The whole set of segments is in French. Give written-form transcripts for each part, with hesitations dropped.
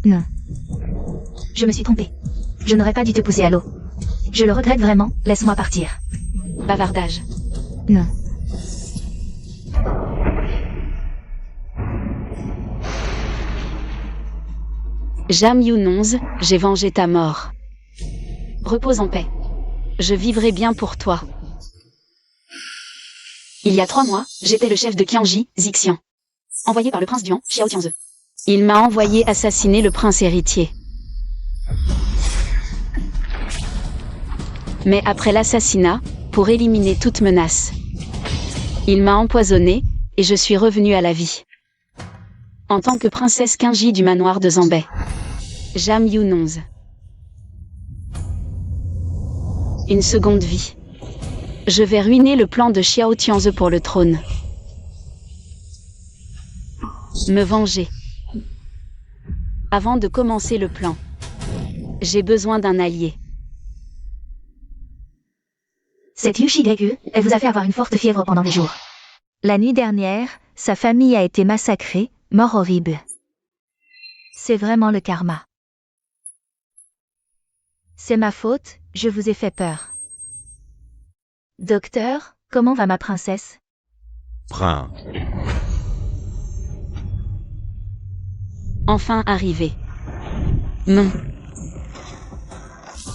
Non. Je me suis trompée. Je n'aurais pas dû te pousser à l'eau. Je le regrette vraiment, laisse-moi partir. Bavardage. Non. Jam Younonz, j'ai vengé ta mort. Repose en paix. Je vivrai bien pour toi. Il y a 3 mois, j'étais le chef de Qianji, Zixian. Envoyé par le prince Duan, Xiao Tianze. Il m'a envoyé assassiner le prince héritier. Mais après l'assassinat, pour éliminer toute menace, il m'a empoisonné, et je suis revenue à la vie. En tant que princesse Qinji du manoir de Zanbei. Jam Younonz. Une seconde vie. Je vais ruiner le plan de Xiao Tianze pour le trône. Me venger. Avant de commencer le plan, j'ai besoin d'un allié. Cette Liu Shigegu, elle vous a fait avoir une forte fièvre pendant des jours. La nuit dernière, sa famille a été massacrée, mort horrible. C'est vraiment le karma. C'est ma faute, je vous ai fait peur. Docteur, comment va ma princesse? Prince. Enfin arrivé. Non.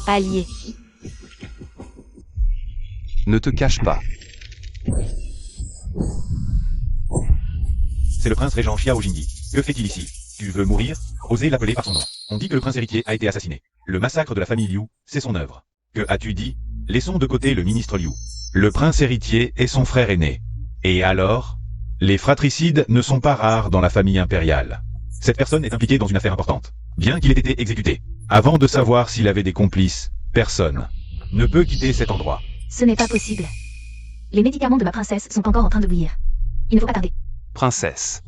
Allié. Ne te cache pas. C'est le prince régent Xiao Jingyi. Que fait-il ici? Tu veux mourir? Osez l'appeler par son nom. On dit que le prince héritier a été assassiné. Le massacre de la famille Liu, c'est son œuvre. Que as-tu dit? Laissons de côté le ministre Liu. Le prince héritier est son frère aîné. Et alors? Les fratricides ne sont pas rares dans la famille impériale. Cette personne est impliquée dans une affaire importante. Bien qu'il ait été exécuté. Avant de savoir s'il avait des complices, personne ne peut quitter cet endroit. Ce n'est pas possible. Les médicaments de ma princesse sont encore en train de bouillir. Il ne faut pas tarder. Princesse.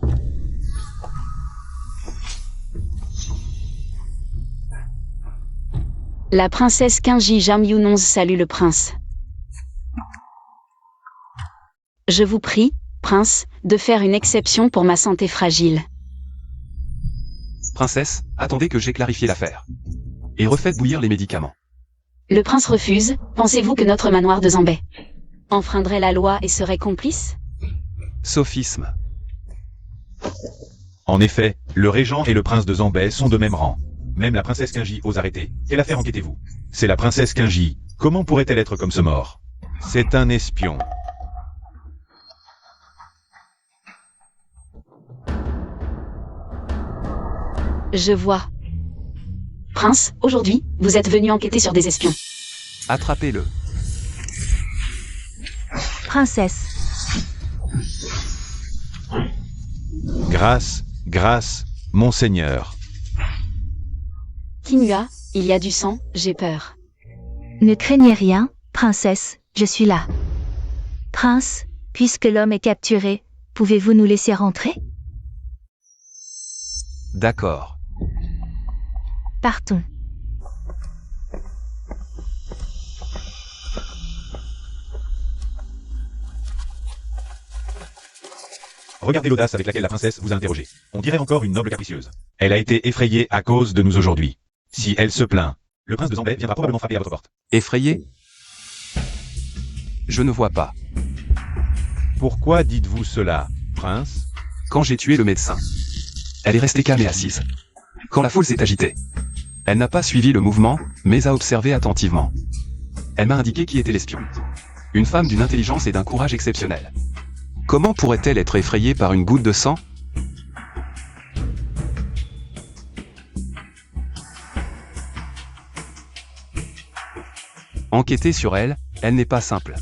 La princesse Qinji Jam Younonz salue le prince. Je vous prie, prince, de faire une exception pour ma santé fragile. Princesse, attendez que j'ai clarifié l'affaire. Et refaites bouillir les médicaments. Le prince refuse, pensez-vous que notre manoir de Zanbei enfreindrait la loi et serait complice? Sophisme. En effet, le régent et le prince de Zanbei sont de même rang. Même la princesse Qinji ose arrêter. Quelle affaire enquêtez-vous? C'est la princesse Qinji. Comment pourrait-elle être comme ce mort? C'est un espion. Je vois. Prince, aujourd'hui, vous êtes venu enquêter sur des espions. Attrapez-le. Princesse. Grâce, monseigneur. Kinua, il y a du sang, j'ai peur. Ne craignez rien, princesse, je suis là. Prince, puisque l'homme est capturé, pouvez-vous nous laisser rentrer? D'accord. Partons. Regardez l'audace avec laquelle la princesse vous a interrogé. On dirait encore une noble capricieuse. Elle a été effrayée à cause de nous aujourd'hui. Si elle se plaint, le prince de Zanbei viendra probablement frapper à votre porte. Effrayé? Je ne vois pas. Pourquoi dites-vous cela, prince? Quand j'ai tué le médecin, elle est restée calme et assise. Quand la foule s'est agitée, elle n'a pas suivi le mouvement, mais a observé attentivement. Elle m'a indiqué qui était l'espion. Une femme d'une intelligence et d'un courage exceptionnel. Comment pourrait-elle être effrayée par une goutte de sang? Enquêter sur elle, elle n'est pas simple.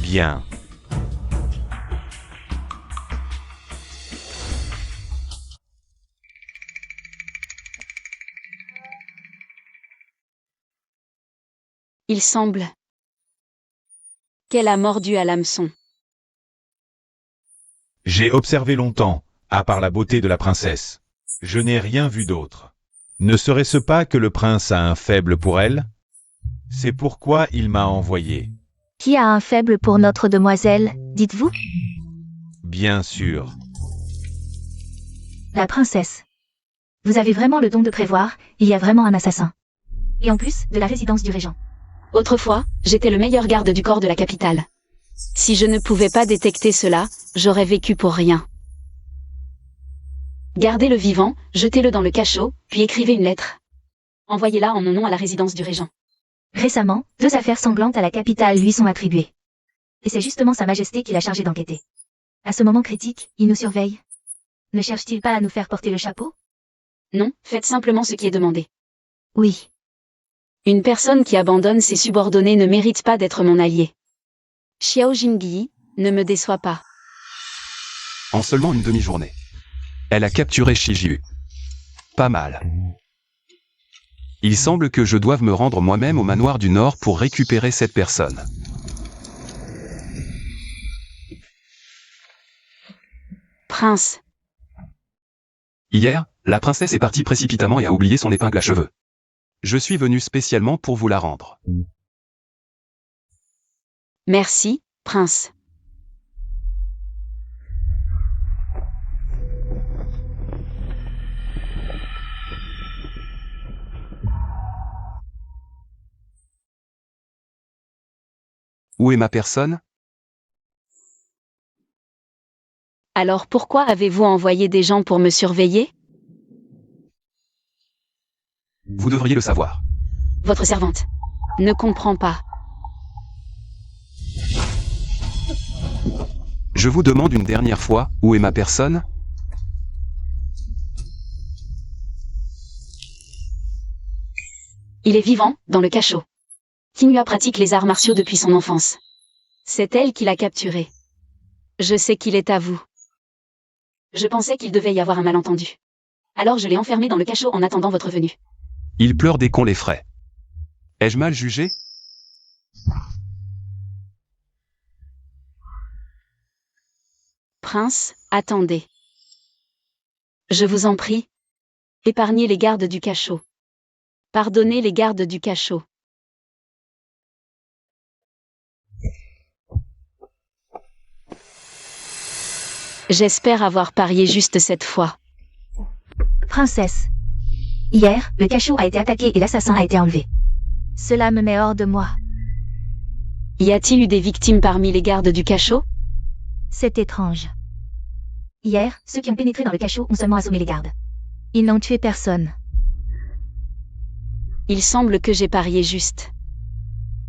Bien. Il semble qu'elle a mordu à l'hameçon. J'ai observé longtemps, à part la beauté de la princesse. Je n'ai rien vu d'autre. Ne serait-ce pas que le prince a un faible pour elle? C'est pourquoi il m'a envoyé. Qui a un faible pour notre demoiselle, dites-vous? Bien sûr. La princesse. Vous avez vraiment le don de prévoir, il y a vraiment un assassin. Et en plus, de la résidence du régent. Autrefois, j'étais le meilleur garde du corps de la capitale. Si je ne pouvais pas détecter cela, j'aurais vécu pour rien. Gardez-le vivant, jetez-le dans le cachot, puis écrivez une lettre. Envoyez-la en mon nom à la résidence du régent. Récemment, 2 affaires sanglantes à la capitale lui sont attribuées. Et c'est justement Sa Majesté qui l'a chargé d'enquêter. À ce moment critique, il nous surveille. Ne cherche-t-il pas à nous faire porter le chapeau? Non, faites simplement ce qui est demandé. Oui. Une personne qui abandonne ses subordonnés ne mérite pas d'être mon allié. Xiao Jingyi, ne me déçois pas. En seulement une demi-journée. Elle a capturé Shijiu. Pas mal. Il semble que je doive me rendre moi-même au manoir du Nord pour récupérer cette personne. Prince. Hier, la princesse est partie précipitamment et a oublié son épingle à cheveux. Je suis venu spécialement pour vous la rendre. Merci, prince. Où est ma personne? Alors pourquoi avez-vous envoyé des gens pour me surveiller? Vous devriez le savoir. Votre servante. Ne comprend pas. Je vous demande une dernière fois, où est ma personne? Il est vivant, dans le cachot. Qinghua pratique les arts martiaux depuis son enfance. C'est elle qui l'a capturé. Je sais qu'il est à vous. Je pensais qu'il devait y avoir un malentendu. Alors je l'ai enfermé dans le cachot en attendant votre venue. Il pleure dès qu'on l'effraie. Ai-je mal jugé? Prince, attendez. Je vous en prie. Épargnez les gardes du cachot. Pardonnez les gardes du cachot. J'espère avoir parié juste cette fois. Princesse. Hier, le cachot a été attaqué et l'assassin a été enlevé. Cela me met hors de moi. Y a-t-il eu des victimes parmi les gardes du cachot? C'est étrange. Hier, ceux qui ont pénétré dans le cachot ont seulement assommé les gardes. Ils n'ont tué personne. Il semble que j'ai parié juste.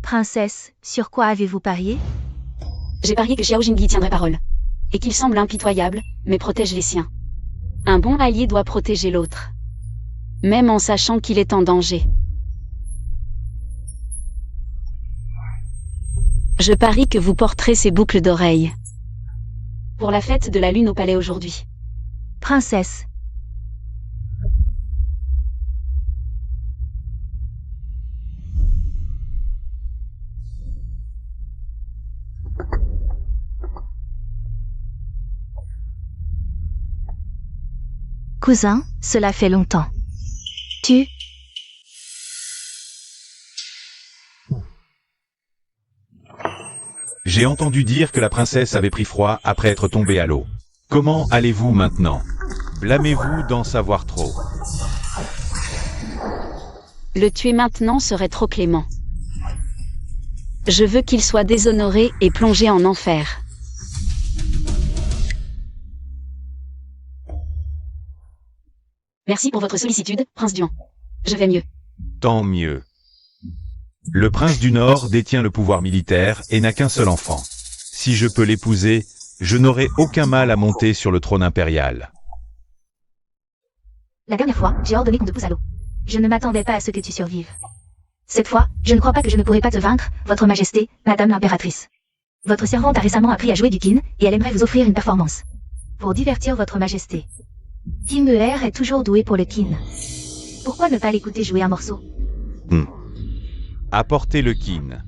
Princesse, sur quoi avez-vous parié? J'ai parié que Xiao Jingyi tiendrait parole. Et qu'il semble impitoyable, mais protège les siens. Un bon allié doit protéger l'autre. Même en sachant qu'il est en danger. Je parie que vous porterez ces boucles d'oreilles. Pour la fête de la lune au palais aujourd'hui. Princesse. Cousin, cela fait longtemps. Tu... J'ai entendu dire que la princesse avait pris froid après être tombée à l'eau. Comment allez-vous maintenant? Blâmez-vous d'en savoir trop. Le tuer maintenant serait trop clément. Je veux qu'il soit déshonoré et plongé en enfer. Merci pour votre sollicitude, Prince Duan. Je vais mieux. Tant mieux. Le prince du Nord détient le pouvoir militaire et n'a qu'un seul enfant. Si je peux l'épouser, je n'aurai aucun mal à monter sur le trône impérial. La dernière fois, j'ai ordonné qu'on te pousse à l'eau. Je ne m'attendais pas à ce que tu survives. Cette fois, je ne crois pas que je ne pourrai pas te vaincre, Votre Majesté, Madame l'Impératrice. Votre servante a récemment appris à jouer du kin, et elle aimerait vous offrir une performance. Pour divertir Votre Majesté. Tim est toujours doué pour le kin. Pourquoi ne pas l'écouter jouer un morceau? Apportez le kin.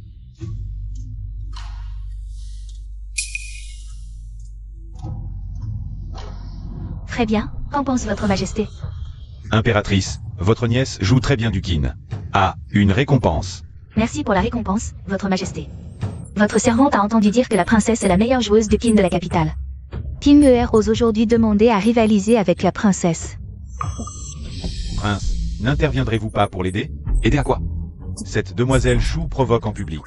Très bien, qu'en pense Votre Majesté? Impératrice, votre nièce joue très bien du kin. Ah, une récompense. Merci pour la récompense, Votre Majesté. Votre servante a entendu dire que la princesse est la meilleure joueuse de kin de la capitale. Kim ose aujourd'hui demander à rivaliser avec la princesse. Prince, n'interviendrez-vous pas pour l'aider? Aider à quoi? Cette demoiselle Chou provoque en public.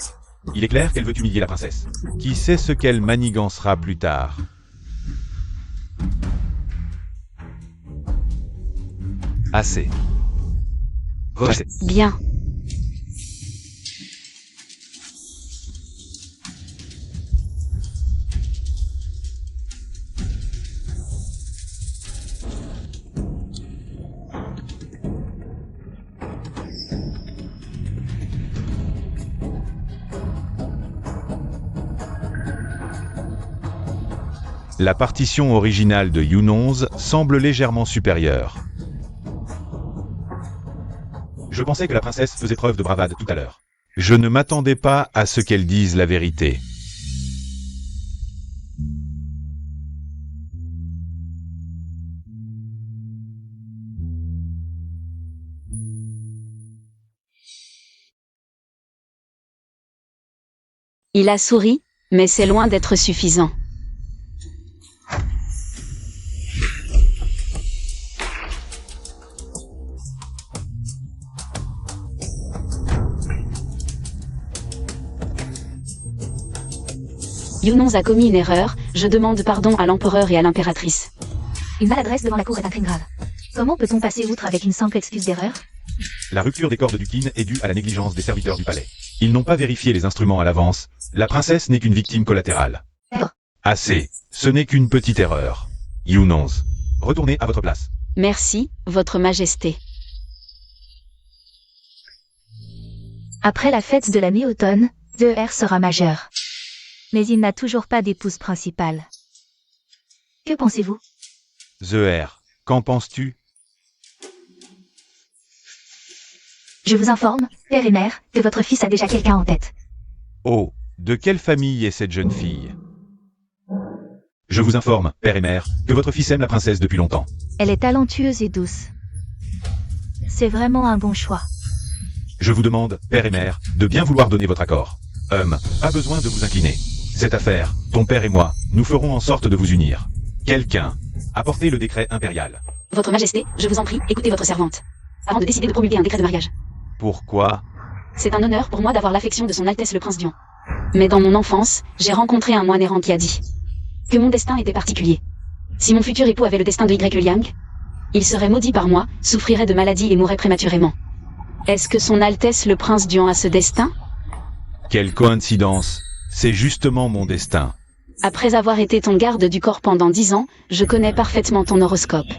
Il est clair qu'elle veut humilier la princesse. Qui sait ce qu'elle manigancera plus tard? Assez. Rejeté. Bien. La partition originale de You11 semble légèrement supérieure. Je pensais que la princesse faisait preuve de bravade tout à l'heure. Je ne m'attendais pas à ce qu'elle dise la vérité. Il a souri, mais c'est loin d'être suffisant. You11 a commis une erreur, je demande pardon à l'empereur et à l'impératrice. Une maladresse devant la cour est un crime grave. Comment peut-on passer outre avec une simple excuse d'erreur? La rupture des cordes du Qin est due à la négligence des serviteurs du palais. Ils n'ont pas vérifié les instruments à l'avance. La princesse n'est qu'une victime collatérale. Assez. Ce n'est qu'une petite erreur. You11. Retournez à votre place. Merci, Votre Majesté. Après la fête de la mi-automne, ZER sera majeur. Mais il n'a toujours pas d'épouse principale. Que pensez-vous? ZER. Qu'en penses-tu? Je vous informe, père et mère, que votre fils a déjà quelqu'un en tête. Oh, de quelle famille est cette jeune fille? Je vous informe, père et mère, que votre fils aime la princesse depuis longtemps. Elle est talentueuse et douce. C'est vraiment un bon choix. Je vous demande, père et mère, de bien vouloir donner votre accord. Pas besoin de vous incliner. Cette affaire, ton père et moi, nous ferons en sorte de vous unir. Quelqu'un, apportez le décret impérial. Votre Majesté, je vous en prie, écoutez votre servante. Avant de décider de promulguer un décret de mariage. Pourquoi? C'est un honneur pour moi d'avoir l'affection de son Altesse le Prince Dion. Mais dans mon enfance, j'ai rencontré un moine errant qui a dit que mon destin était particulier. Si mon futur époux avait le destin de Y. Liang, il serait maudit par moi, souffrirait de maladie et mourrait prématurément. Est-ce que son Altesse le Prince Dion a ce destin? Quelle coïncidence! C'est justement mon destin. Après avoir été ton garde du corps pendant 10 ans, je connais parfaitement ton horoscope.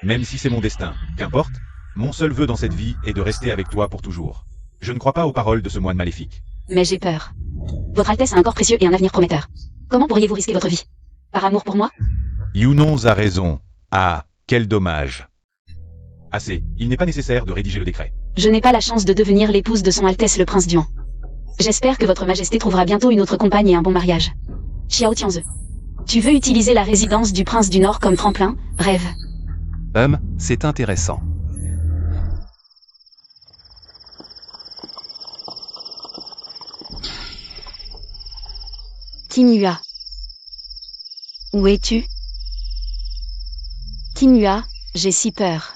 Même si c'est mon destin, qu'importe, mon seul vœu dans cette vie est de rester avec toi pour toujours. Je ne crois pas aux paroles de ce moine maléfique. Mais j'ai peur. Votre Altesse a un corps précieux et un avenir prometteur. Comment pourriez-vous risquer votre vie? Par amour pour moi? You11 a raison. Ah, quel dommage. Assez, il n'est pas nécessaire de rédiger le décret. Je n'ai pas la chance de devenir l'épouse de son Altesse le Prince Dion. J'espère que votre Majesté trouvera bientôt une autre compagne et un bon mariage. Xiao Tianze. Tu veux utiliser la résidence du Prince du Nord comme tremplin? Rêve. C'est intéressant. Kimua. Où es-tu? Kimua, j'ai si peur.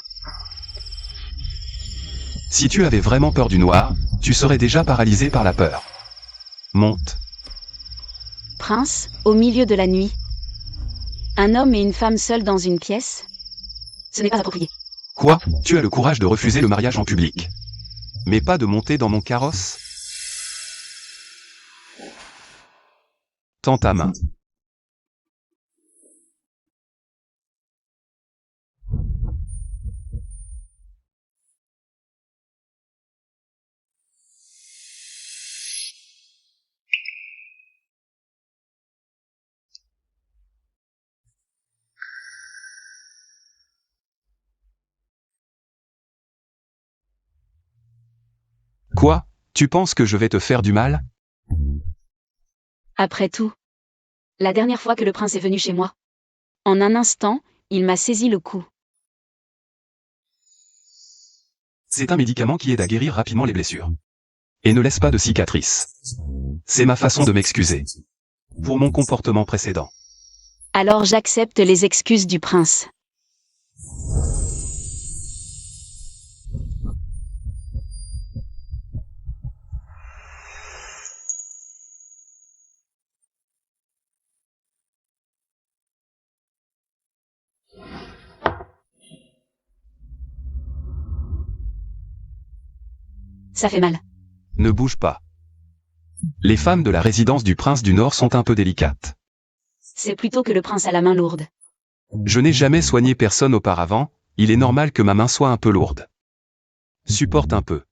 Si tu avais vraiment peur du noir, tu serais déjà paralysé par la peur. Monte. Prince, au milieu de la nuit. Un homme et une femme seuls dans une pièce? Ce n'est pas approprié. Quoi? Tu as le courage de refuser le mariage en public. Mais pas de monter dans mon carrosse? Tends ta main. Quoi? Tu penses que je vais te faire du mal? Après tout, la dernière fois que le prince est venu chez moi, en un instant, il m'a saisi le cou. C'est un médicament qui aide à guérir rapidement les blessures. Et ne laisse pas de cicatrices. C'est ma façon de m'excuser. Pour mon comportement précédent. Alors j'accepte les excuses du prince. Ça fait mal. Ne bouge pas. Les femmes de la résidence du prince du Nord sont un peu délicates. C'est plutôt que le prince a la main lourde. Je n'ai jamais soigné personne auparavant, il est normal que ma main soit un peu lourde. Supporte un peu.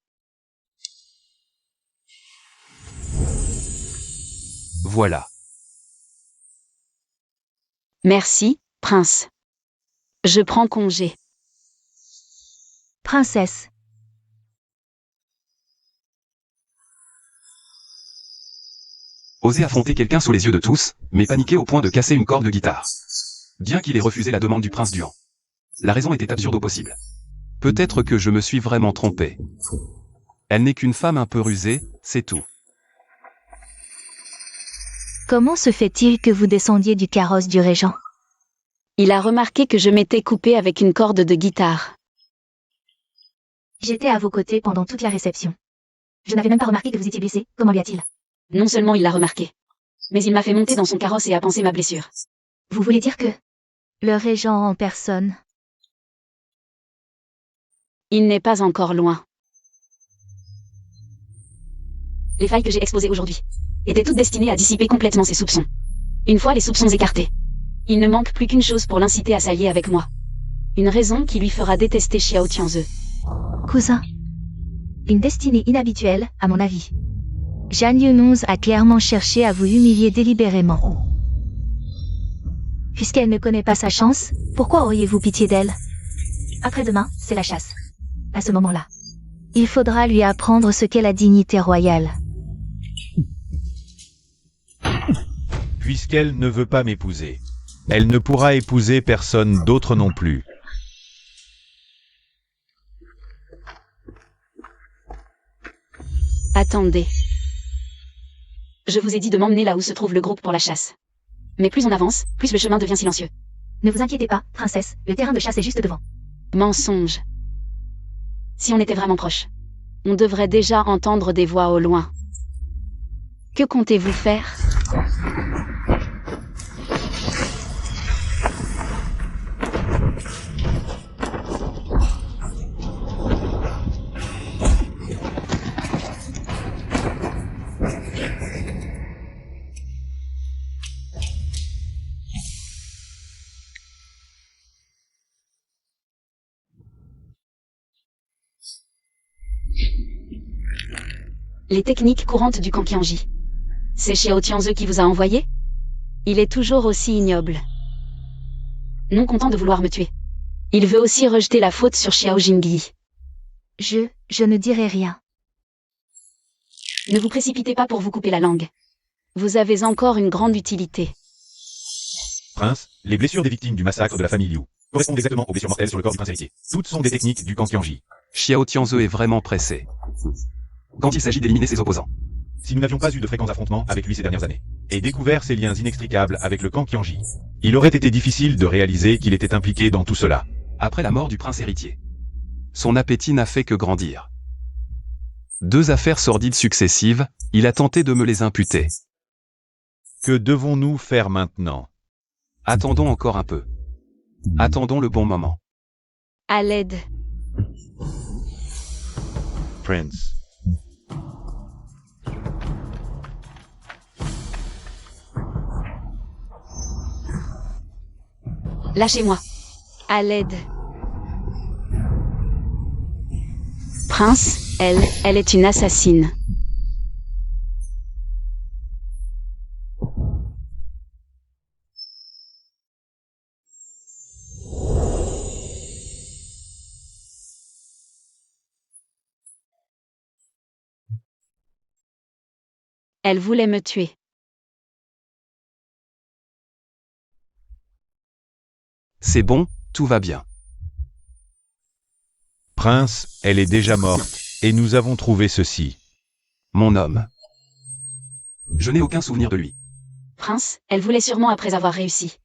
Voilà. Merci, prince. Je prends congé. Princesse. Oser affronter quelqu'un sous les yeux de tous, mais paniquer au point de casser une corde de guitare. Bien qu'il ait refusé la demande du prince Duan. La raison était absurde au possible. Peut-être que je me suis vraiment trompé. Elle n'est qu'une femme un peu rusée, c'est tout. Comment se fait-il que vous descendiez du carrosse du régent? Il a remarqué que je m'étais coupé avec une corde de guitare. J'étais à vos côtés pendant toute la réception. Je n'avais même pas remarqué que vous étiez blessé. Comment lui a-t-il? Non seulement il l'a remarqué, mais il m'a fait monter dans son carrosse et a pansé ma blessure. Vous voulez dire que... Le régent en personne. Il n'est pas encore loin. Les failles que j'ai exposées aujourd'hui étaient toutes destinées à dissiper complètement ses soupçons. Une fois les soupçons écartés, il ne manque plus qu'une chose pour l'inciter à s'allier avec moi. Une raison qui lui fera détester Xiao Tianze. Cousin. Une destinée inhabituelle, à mon avis. Jeanne Yunonz a clairement cherché à vous humilier délibérément. Puisqu'elle ne connaît pas sa chance, pourquoi auriez-vous pitié d'elle? Après-demain, c'est la chasse. À ce moment-là, il faudra lui apprendre ce qu'est la dignité royale. Puisqu'elle ne veut pas m'épouser, elle ne pourra épouser personne d'autre non plus. Attendez. Je vous ai dit de m'emmener là où se trouve le groupe pour la chasse. Mais plus on avance, plus le chemin devient silencieux. Ne vous inquiétez pas, princesse, le terrain de chasse est juste devant. Mensonge. Si on était vraiment proche, on devrait déjà entendre des voix au loin. Que comptez-vous faire? Les techniques courantes du Kankianji. C'est Xiao Tianze qui vous a envoyé? Il est toujours aussi ignoble. Non content de vouloir me tuer. Il veut aussi rejeter la faute sur Xiao Jingyi. Je ne dirai rien. Ne vous précipitez pas pour vous couper la langue. Vous avez encore une grande utilité. Prince, les blessures des victimes du massacre de la famille Liu correspondent exactement aux blessures mortelles sur le corps du prince héritier. Toutes sont des techniques du Kankianji. Xiao Tianze est vraiment pressé. Quand il s'agit d'éliminer ses opposants. Si nous n'avions pas eu de fréquents affrontements avec lui ces dernières années, et découvert ses liens inextricables avec le Kankianji, il aurait été difficile de réaliser qu'il était impliqué dans tout cela. Après la mort du prince héritier, son appétit n'a fait que grandir. 2 affaires sordides successives, il a tenté de me les imputer. Que devons-nous faire maintenant? Attendons encore un peu. Attendons le bon moment. À l'aide. Prince. Lâchez-moi. À l'aide. Prince, elle est une assassine. Elle voulait me tuer. C'est bon, tout va bien. Prince, elle est déjà morte, et nous avons trouvé ceci. Mon homme. Je n'ai aucun souvenir de lui. Prince, elle voulait sûrement après avoir réussi.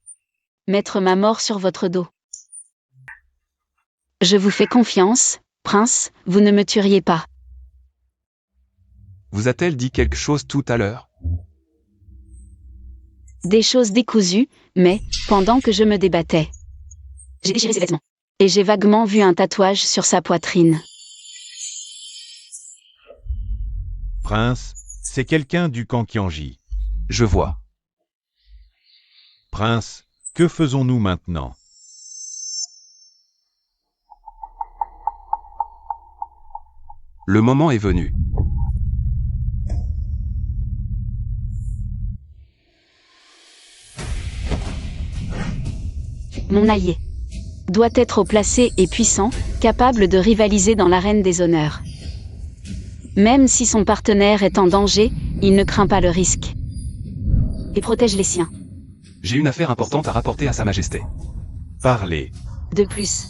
Mettre ma mort sur votre dos. Je vous fais confiance, Prince, vous ne me tueriez pas. Vous a-t-elle dit quelque chose tout à l'heure? Des choses décousues, mais, pendant que je me débattais. J'ai déchiré ses vêtements. Et j'ai vaguement vu un tatouage sur sa poitrine. Prince, c'est quelqu'un du camp Qianji. Je vois. Prince, que faisons-nous maintenant? Le moment est venu. Mon allié doit être haut placé et puissant, capable de rivaliser dans l'arène des honneurs. Même si son partenaire est en danger, il ne craint pas le risque. Et protège les siens. J'ai une affaire importante à rapporter à Sa Majesté. Parlez. De plus,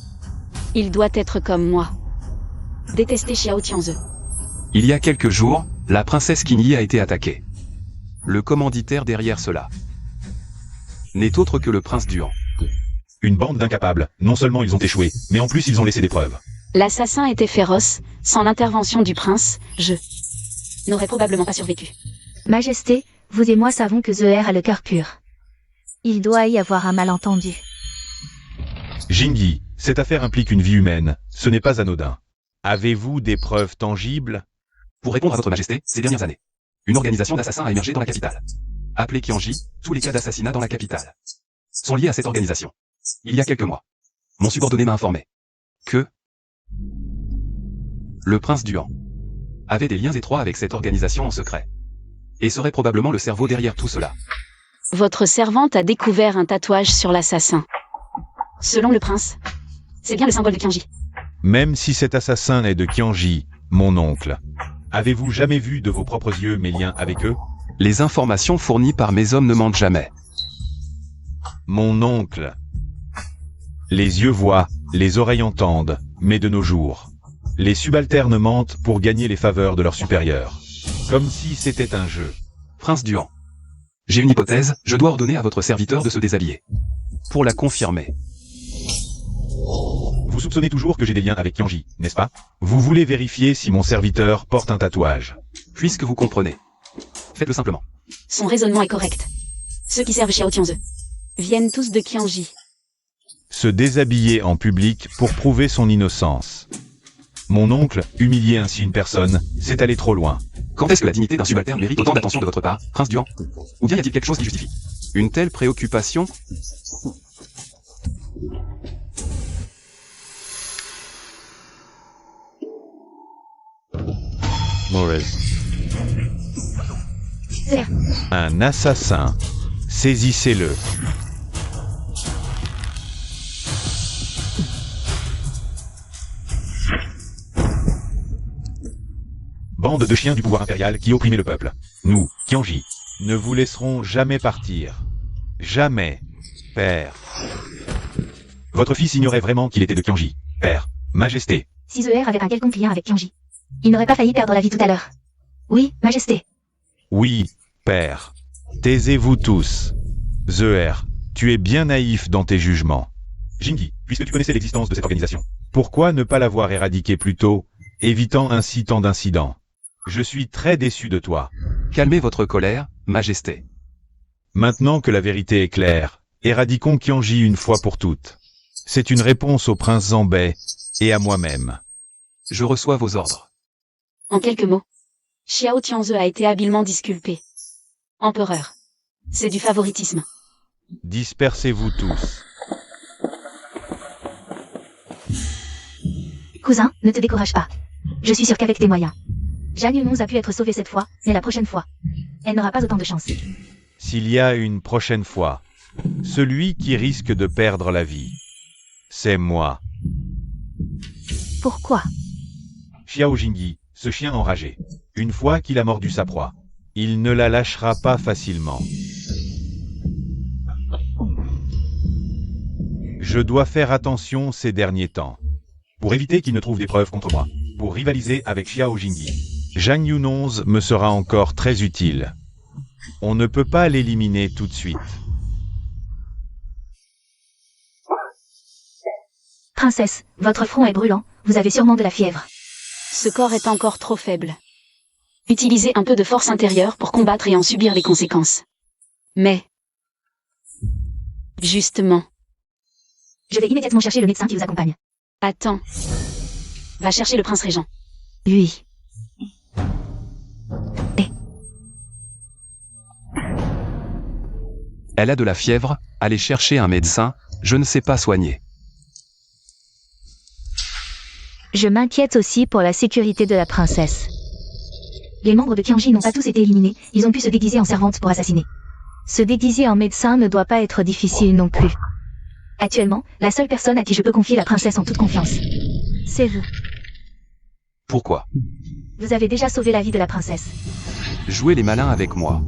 il doit être comme moi. Détester Xiao Tianze. Il y a quelques jours, la princesse Qingyi a été attaquée. Le commanditaire derrière cela n'est autre que le prince Duan. Une bande d'incapables. Non seulement ils ont échoué, mais en plus ils ont laissé des preuves. L'assassin était féroce, sans l'intervention du prince, je n'aurais probablement pas survécu. Majesté, vous et moi savons que Zeher a le cœur pur. Il doit y avoir un malentendu. Jingyi, cette affaire implique une vie humaine. Ce n'est pas anodin. Avez-vous des preuves tangibles? Pour répondre à votre majesté, ces dernières années, une organisation d'assassins a émergé dans la capitale. Appelée Qianji, tous les cas d'assassinat dans la capitale sont liés à cette organisation. Il y a quelques mois, mon subordonné m'a informé que le prince Duan avait des liens étroits avec cette organisation en secret, et serait probablement le cerveau derrière tout cela. Votre servante a découvert un tatouage sur l'assassin. Selon le prince, c'est bien le symbole de Qianji. Même si cet assassin est de Qianji, mon oncle, avez-vous jamais vu de vos propres yeux mes liens avec eux? Les informations fournies par mes hommes ne mentent jamais. Mon oncle. Les yeux voient, les oreilles entendent, mais de nos jours, les subalternes mentent pour gagner les faveurs de leurs supérieurs. Comme si c'était un jeu. Prince Duan, j'ai une hypothèse, je dois ordonner à votre serviteur de se déshabiller. Pour la confirmer. Vous soupçonnez toujours que j'ai des liens avec Qianji, n'est-ce pas? Vous voulez vérifier si mon serviteur porte un tatouage. Puisque vous comprenez, faites-le simplement. Son raisonnement est correct. Ceux qui servent Xiao Tianze viennent tous de Qianji. Se déshabiller en public pour prouver son innocence. Mon oncle, humilier ainsi une personne, c'est aller trop loin. Quand est-ce que la dignité d'un subalterne mérite autant d'attention de votre part, prince Duan? Ou bien y a-t-il quelque chose qui justifie une telle préoccupation? Maurice. Zeher, Un assassin. Saisissez-le. Bande de chiens du pouvoir impérial qui opprimait le peuple. Nous, Qianji, ne vous laisserons jamais partir. Jamais, père. Votre fils ignorait vraiment qu'il était de Qianji, père. Majesté. si Zeher avait un quelconque lien avec Qianji, il n'aurait pas failli perdre la vie tout à l'heure. Oui, Majesté. Oui, père. Taisez-vous tous. Zeher, tu es bien naïf dans tes jugements. Jingyi, puisque tu connaissais l'existence de cette organisation, pourquoi ne pas l'avoir éradiquée plus tôt, évitant ainsi tant d'incidents? Je suis très déçu de toi. Calmez votre colère, majesté. Maintenant que la vérité est claire, éradiquons Qianji une fois pour toutes. C'est une réponse au prince Zanbei et à moi-même. Je reçois vos ordres. En quelques mots, Xiao Tianze a été habilement disculpé. Empereur. C'est du favoritisme. Dispersez-vous tous. Cousin, ne te décourage pas. Je suis sûr qu'avec tes moyens, Zhang Yunong a pu être sauvée cette fois, mais la prochaine fois, elle n'aura pas autant de chance. S'il y a une prochaine fois, celui qui risque de perdre la vie, c'est moi. Pourquoi? Xiao Jingyi, ce chien enragé, une fois qu'il a mordu sa proie, il ne la lâchera pas facilement. Je dois faire attention ces derniers temps. Pour éviter qu'il ne trouve des preuves contre moi, pour rivaliser avec Xiao Jingyi, Zhang Yunong me sera encore très utile. On ne peut pas l'éliminer tout de suite. Princesse, votre front est brûlant, vous avez sûrement de la fièvre. Ce corps est encore trop faible. Utilisez un peu de force intérieure pour combattre et en subir les conséquences. Mais... justement, Je vais immédiatement chercher le médecin qui vous accompagne. attends. Va chercher le prince régent. Oui. Elle a de la fièvre, allez chercher un médecin, je ne sais pas soigner. Je m'inquiète aussi pour la sécurité de la princesse. Les membres de Kianji n'ont pas tous été éliminés, ils ont pu se déguiser en servante pour assassiner. Se déguiser en médecin ne doit pas être difficile non plus. Actuellement, la seule personne à qui je peux confier la princesse en toute confiance, c'est vous. Pourquoi? Vous avez déjà sauvé la vie de la princesse. Jouez les malins avec moi.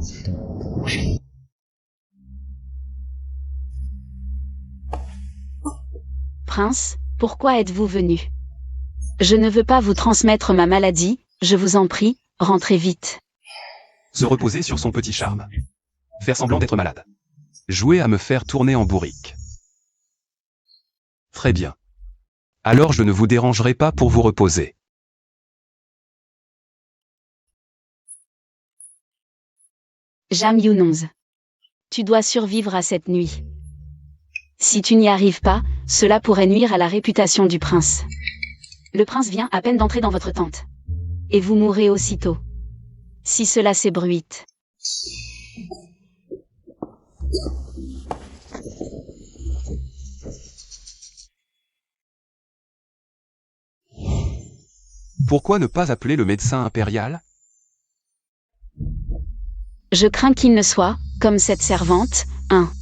Prince, pourquoi êtes-vous venu? Je ne veux pas vous transmettre ma maladie, je vous en prie, rentrez vite. Se reposer sur son petit charme. Faire semblant d'être malade. Jouer à me faire tourner en bourrique. Très bien. Alors je ne vous dérangerai pas pour vous reposer. Jam Yunonz. Tu dois survivre à cette nuit. Si tu n'y arrives pas, cela pourrait nuire à la réputation du prince. Le prince vient à peine d'entrer dans votre tente. Et vous mourrez aussitôt. Si cela s'ébruite. Pourquoi ne pas appeler le médecin impérial? Je crains qu'il ne soit, comme cette servante, un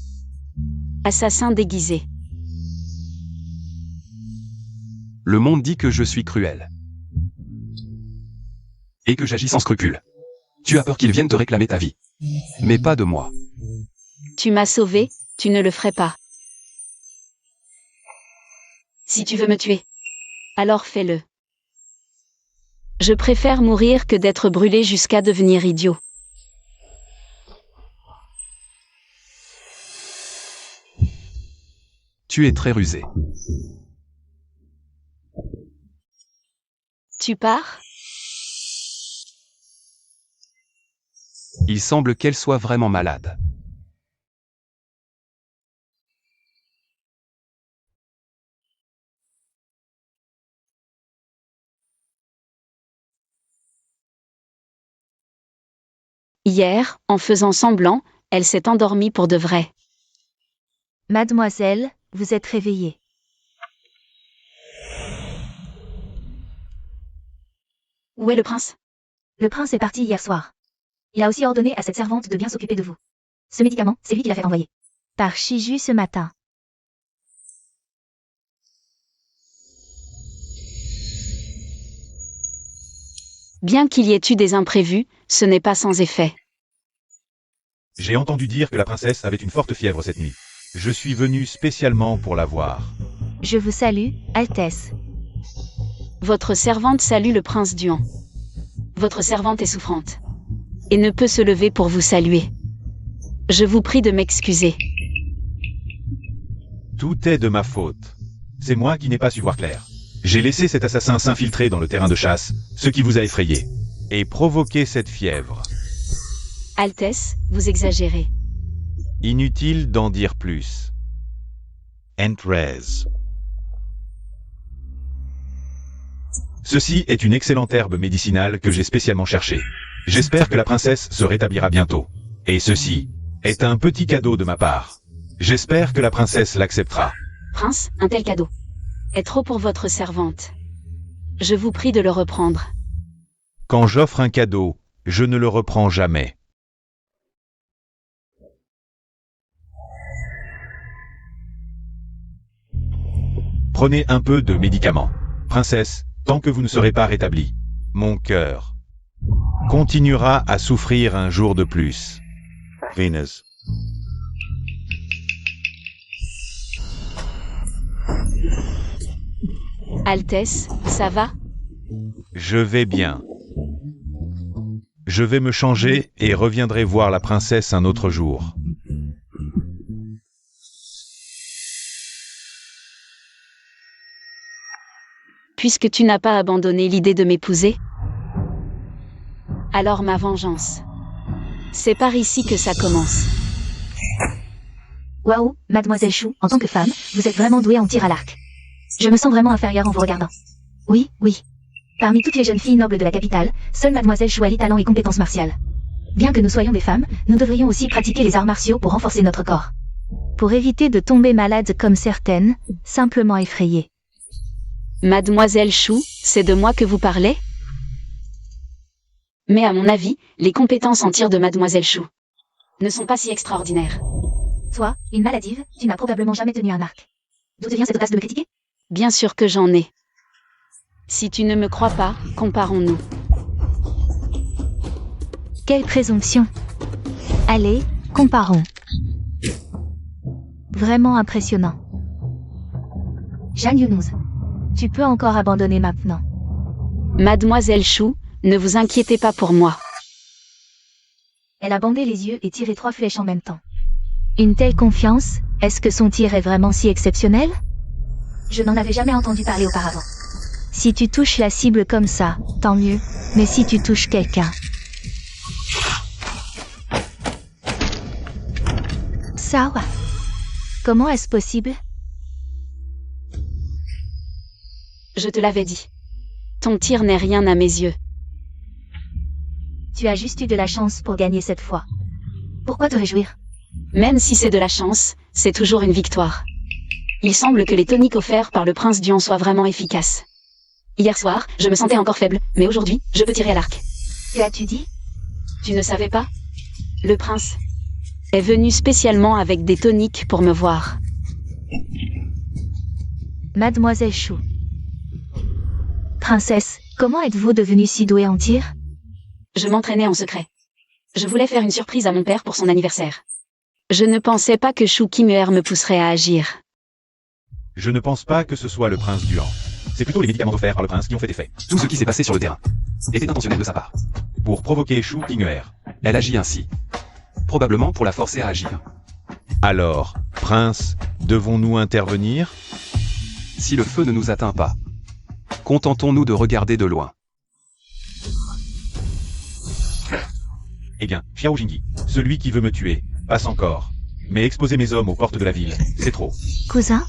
assassin déguisé. Le monde dit que je suis cruel. Et que j'agis sans scrupule. Tu as peur qu'ils viennent te réclamer ta vie. Mais pas de moi. Tu m'as sauvé, tu ne le ferais pas. Si tu veux me tuer, alors fais-le. Je préfère mourir que d'être brûlé jusqu'à devenir idiot. Tu es très rusé. Tu pars? Il semble qu'elle soit vraiment malade. Hier, en faisant semblant, elle s'est endormie pour de vrai. Mademoiselle, vous êtes réveillée. Où est le prince? Le prince est parti hier soir. Il a aussi ordonné à cette servante de bien s'occuper de vous. Ce médicament, c'est lui qui l'a fait envoyer. Par Shiju ce matin. Bien qu'il y ait eu des imprévus, ce n'est pas sans effet. J'ai entendu dire que la princesse avait une forte fièvre cette nuit. Je suis venu spécialement pour la voir. Je vous salue, Altesse. Votre servante salue le prince Duan. Votre servante est souffrante. Et ne peut se lever pour vous saluer. Je vous prie de m'excuser. Tout est de ma faute. C'est moi qui n'ai pas su voir clair. J'ai laissé cet assassin s'infiltrer dans le terrain de chasse, ce qui vous a effrayé, et provoqué cette fièvre. Altesse, vous exagérez. Inutile d'en dire plus. Entrez. Ceci est une excellente herbe médicinale que j'ai spécialement cherchée. J'espère que la princesse se rétablira bientôt. Et ceci est un petit cadeau de ma part. J'espère que la princesse l'acceptera. Prince, un tel cadeau est trop pour votre servante. Je vous prie de le reprendre. Quand j'offre un cadeau, je ne le reprends jamais. Prenez un peu de médicaments. Princesse, tant que vous ne serez pas rétablie, mon cœur continuera à souffrir un jour de plus. Venus. Altesse, ça va? Je vais bien. Je vais me changer et reviendrai voir la princesse un autre jour. Puisque tu n'as pas abandonné l'idée de m'épouser, alors ma vengeance. C'est par ici que ça commence. Waouh, mademoiselle Chou, en tant que femme, vous êtes vraiment douée en tir à l'arc. Je me sens vraiment inférieure en vous regardant. Oui, oui. Parmi toutes les jeunes filles nobles de la capitale, seule mademoiselle Chou allie talent et compétences martiales. Bien que nous soyons des femmes, nous devrions aussi pratiquer les arts martiaux pour renforcer notre corps. Pour éviter de tomber malade comme certaines, simplement effrayées. Mademoiselle Chou, c'est de moi que vous parlez? Mais à mon avis, les compétences en tir de Mademoiselle Chou ne sont pas si extraordinaires. Toi, une maladive, tu n'as probablement jamais tenu un arc. D'où vient cette audace de me critiquer? Bien sûr que j'en ai. Si tu ne me crois pas, comparons-nous. Quelle présomption. Allez, comparons. Vraiment impressionnant. Jeanne Younouz. Tu peux encore abandonner maintenant. Mademoiselle Chou, ne vous inquiétez pas pour moi. Elle a bandé les yeux et tiré 3 flèches en même temps. Une telle confiance, est-ce que son tir est vraiment si exceptionnel? Je n'en avais jamais entendu parler auparavant. Si tu touches la cible comme ça, tant mieux, mais si tu touches quelqu'un... Ça, ouais. Comment est-ce possible? Je te l'avais dit. Ton tir n'est rien à mes yeux. Tu as juste eu de la chance pour gagner cette fois. Pourquoi te réjouir? Même si c'est de la chance, c'est toujours une victoire. Il semble que les toniques offerts par le prince Dion soient vraiment efficaces. Hier soir, je me sentais encore faible, mais aujourd'hui, je peux tirer à l'arc. Que as-tu dit? Tu ne savais pas? Le prince est venu spécialement avec des toniques pour me voir. Mademoiselle Chou. Princesse, comment êtes-vous devenue si douée en tir? Je m'entraînais en secret. Je voulais faire une surprise à mon père pour son anniversaire. Je ne pensais pas que Chou Kimuer me pousserait à agir. Je ne pense pas que ce soit le prince Duan. C'est plutôt les médicaments offerts par le prince qui ont fait effet. Tout ce qui s'est passé sur le terrain était intentionnel de sa part. Pour provoquer Chou Kimuer. Elle agit ainsi. Probablement pour la forcer à agir. Alors, prince, devons-nous intervenir? Si le feu ne nous atteint pas, contentons-nous de regarder de loin. Eh bien, Xiao Jingyi, celui qui veut me tuer, passe encore. Mais exposer mes hommes aux portes de la ville, c'est trop. Cousin?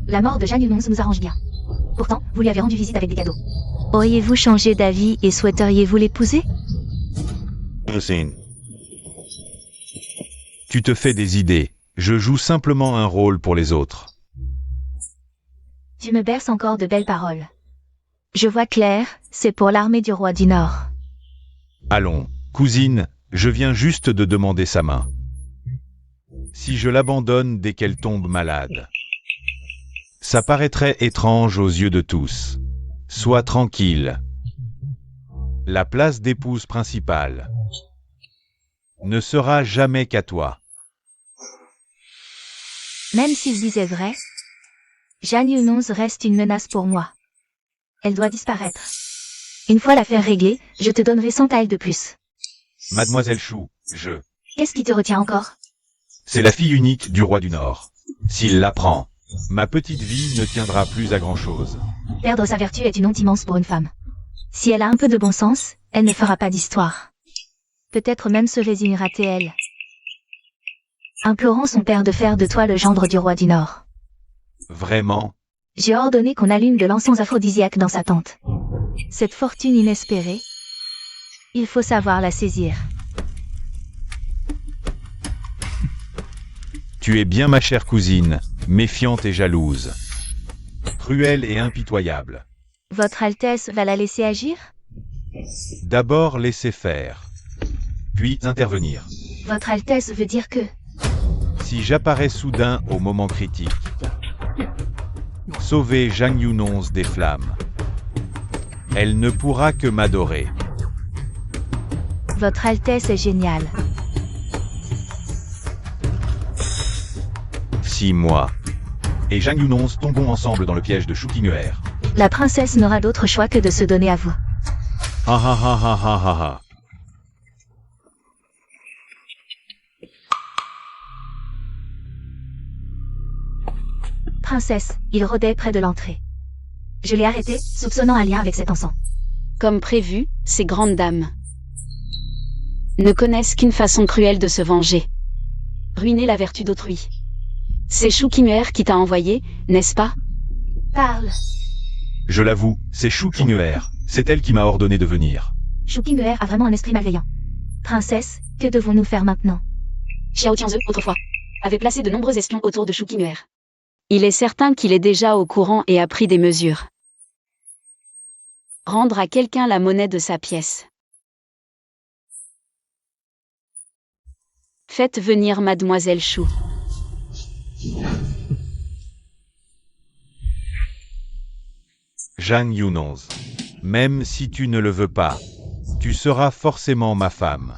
La mort de Jeanne Younouz nous arrange bien. Pourtant, vous lui avez rendu visite avec des cadeaux. Auriez-vous changé d'avis et souhaiteriez-vous l'épouser? Tu te fais des idées. Je joue simplement un rôle pour les autres. Tu me berces encore de belles paroles. Je vois clair, c'est pour l'armée du roi du Nord. Allons, cousine, je viens juste de demander sa main. Si je l'abandonne dès qu'elle tombe malade, ça paraîtrait étrange aux yeux de tous. Sois tranquille. La place d'épouse principale ne sera jamais qu'à toi. Même s'il disait vrai, Jeanne Younouz reste une menace pour moi. Elle doit disparaître. Une fois l'affaire réglée, je te donnerai 100 tailles de plus. Mademoiselle Chou, Qu'est-ce qui te retient encore? c'est la fille unique du roi du Nord. S'il l'apprend, ma petite vie ne tiendra plus à grand-chose. Perdre sa vertu est une honte immense pour une femme. Si elle a un peu de bon sens, elle ne fera pas d'histoire. Peut-être même se résignera-t-elle. Implorant son père de faire de toi le gendre du roi du Nord. Vraiment? J'ai ordonné qu'on allume de l'encens aphrodisiaque dans sa tente. Cette fortune inespérée, il faut savoir la saisir. Tu es bien ma chère cousine, méfiante et jalouse. Cruelle et impitoyable. Votre Altesse va la laisser agir? D'abord laisser faire, puis intervenir. Votre Altesse veut dire que... Si j'apparais soudain au moment critique, sauver Jeanne Younouz des flammes, elle ne pourra que m'adorer. Votre Altesse est géniale. Si moi et Jeanne Younouz tombons ensemble dans le piège de Chou Kimuer. La princesse n'aura d'autre choix que de se donner à vous. Ha ha ha ha ha ha ha. Princesse, il rôdait près de l'entrée. Je l'ai arrêté, soupçonnant un lien avec cet encens. Comme prévu, ces grandes dames ne connaissent qu'une façon cruelle de se venger. Ruiner la vertu d'autrui. C'est Chou Kimuer qui t'a envoyé, n'est-ce pas? Parle. Je l'avoue, c'est Chou Kimuer. C'est elle qui m'a ordonné de venir. Shu King-er a vraiment un esprit malveillant. Princesse, que devons-nous faire maintenant? Xiao Tianze, autrefois, avait placé de nombreux espions autour de Shu King-er. Il est certain qu'il est déjà au courant et a pris des mesures. Rendre à quelqu'un la monnaie de sa pièce. Faites venir Mademoiselle Shu. Zhang Yunonze. Même si tu ne le veux pas, tu seras forcément ma femme.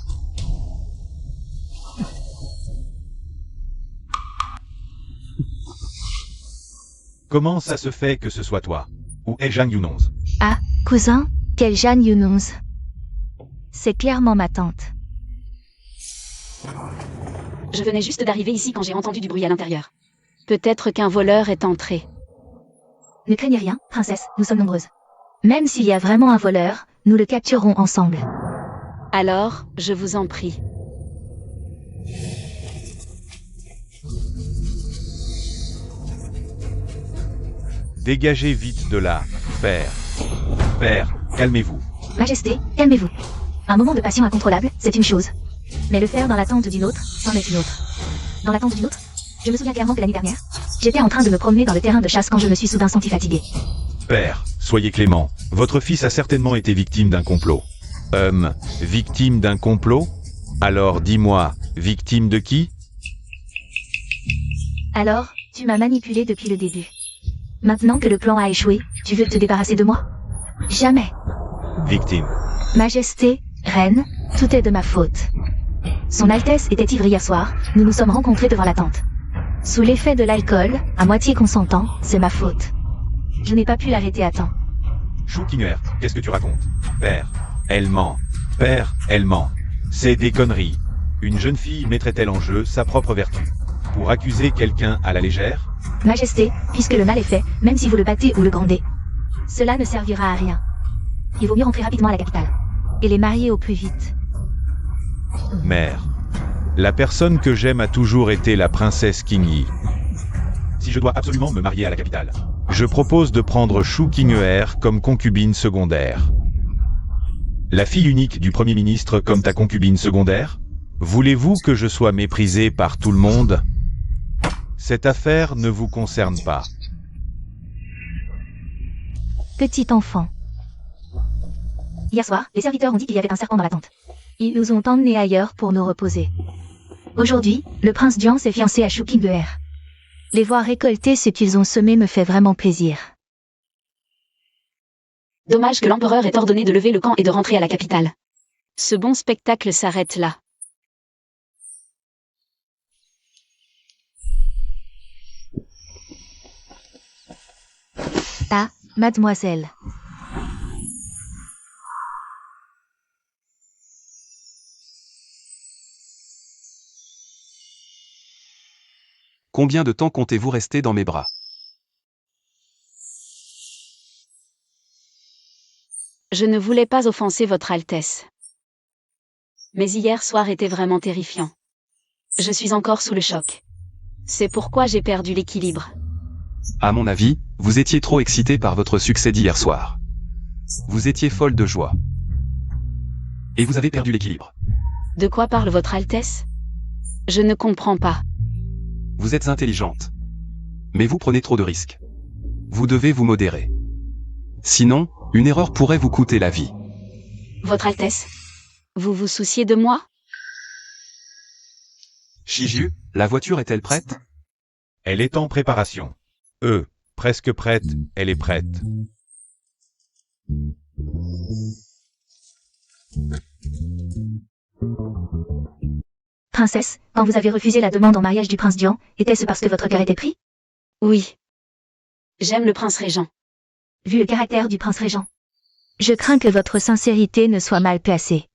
Comment ça se fait que ce soit toi? Où est Zhang Yunonze? Ah, cousin, quelle Zhang Yunonze? C'est clairement ma tante. Je venais juste d'arriver ici quand j'ai entendu du bruit à l'intérieur. Peut-être qu'un voleur est entré. Ne craignez rien, princesse, nous sommes nombreuses. Même s'il y a vraiment un voleur, nous le capturerons ensemble. Alors, je vous en prie. Dégagez vite de là, père. Père, calmez-vous. Majesté, calmez-vous. Un moment de passion incontrôlable, c'est une chose. Mais le faire dans l'attente d'une autre, c'en est une autre. Dans l'attente d'une autre? Je me souviens clairement que l'année dernière, j'étais en train de me promener dans le terrain de chasse quand je me suis soudain senti fatigué. Père, soyez clément. Votre fils a certainement été victime d'un complot. Victime d'un complot? Alors dis-moi, victime de qui? Alors, tu m'as manipulé depuis le début. Maintenant que le plan a échoué, tu veux te débarrasser de moi? Jamais. Victime. Majesté, reine, tout est de ma faute. Son Altesse était ivre hier soir, nous nous sommes rencontrés devant la tente. Sous l'effet de l'alcool, à moitié consentant, c'est ma faute. Je n'ai pas pu l'arrêter à temps. Shu King-er, qu'est-ce que tu racontes? Père, elle ment. Père, elle ment. C'est des conneries. Une jeune fille mettrait-elle en jeu sa propre vertu pour accuser quelqu'un à la légère? Majesté, puisque le mal est fait, même si vous le battez ou le grondez, cela ne servira à rien. Il vaut mieux rentrer rapidement à la capitale. Et les marier au plus vite. Mère, la personne que j'aime a toujours été la princesse Qingyi. Si je dois absolument me marier à la capitale, je propose de prendre Shu King-er comme concubine secondaire. La fille unique du Premier ministre comme ta concubine secondaire? Voulez-vous que je sois méprisé par tout le monde? Cette affaire ne vous concerne pas. Petit enfant. Hier soir, les serviteurs ont dit qu'il y avait un serpent dans la tente. Ils nous ont emmenés ailleurs pour nous reposer. Aujourd'hui, le prince Jiang s'est fiancé à Shu King-er. Les voir récolter ce qu'ils ont semé me fait vraiment plaisir. Dommage que l'empereur ait ordonné de lever le camp et de rentrer à la capitale. Ce bon spectacle s'arrête là. Ah, mademoiselle. Combien de temps comptez-vous rester dans mes bras? Je ne voulais pas offenser votre Altesse. Mais hier soir était vraiment terrifiant. Je suis encore sous le choc. C'est pourquoi j'ai perdu l'équilibre. À mon avis, vous étiez trop excité par votre succès d'hier soir. Vous étiez folle de joie. Et vous avez perdu l'équilibre. De quoi parle votre Altesse? Je ne comprends pas. Vous êtes intelligente. Mais vous prenez trop de risques. Vous devez vous modérer. Sinon, une erreur pourrait vous coûter la vie. Votre Altesse, vous vous souciez de moi? Shiju, la voiture est-elle prête? Elle est en préparation. Presque prête, elle est prête. Princesse, quand vous avez refusé la demande en mariage du prince Jiang, était-ce parce que votre cœur était pris? Oui. J'aime le prince régent. Vu le caractère du prince régent, je crains que votre sincérité ne soit mal placée.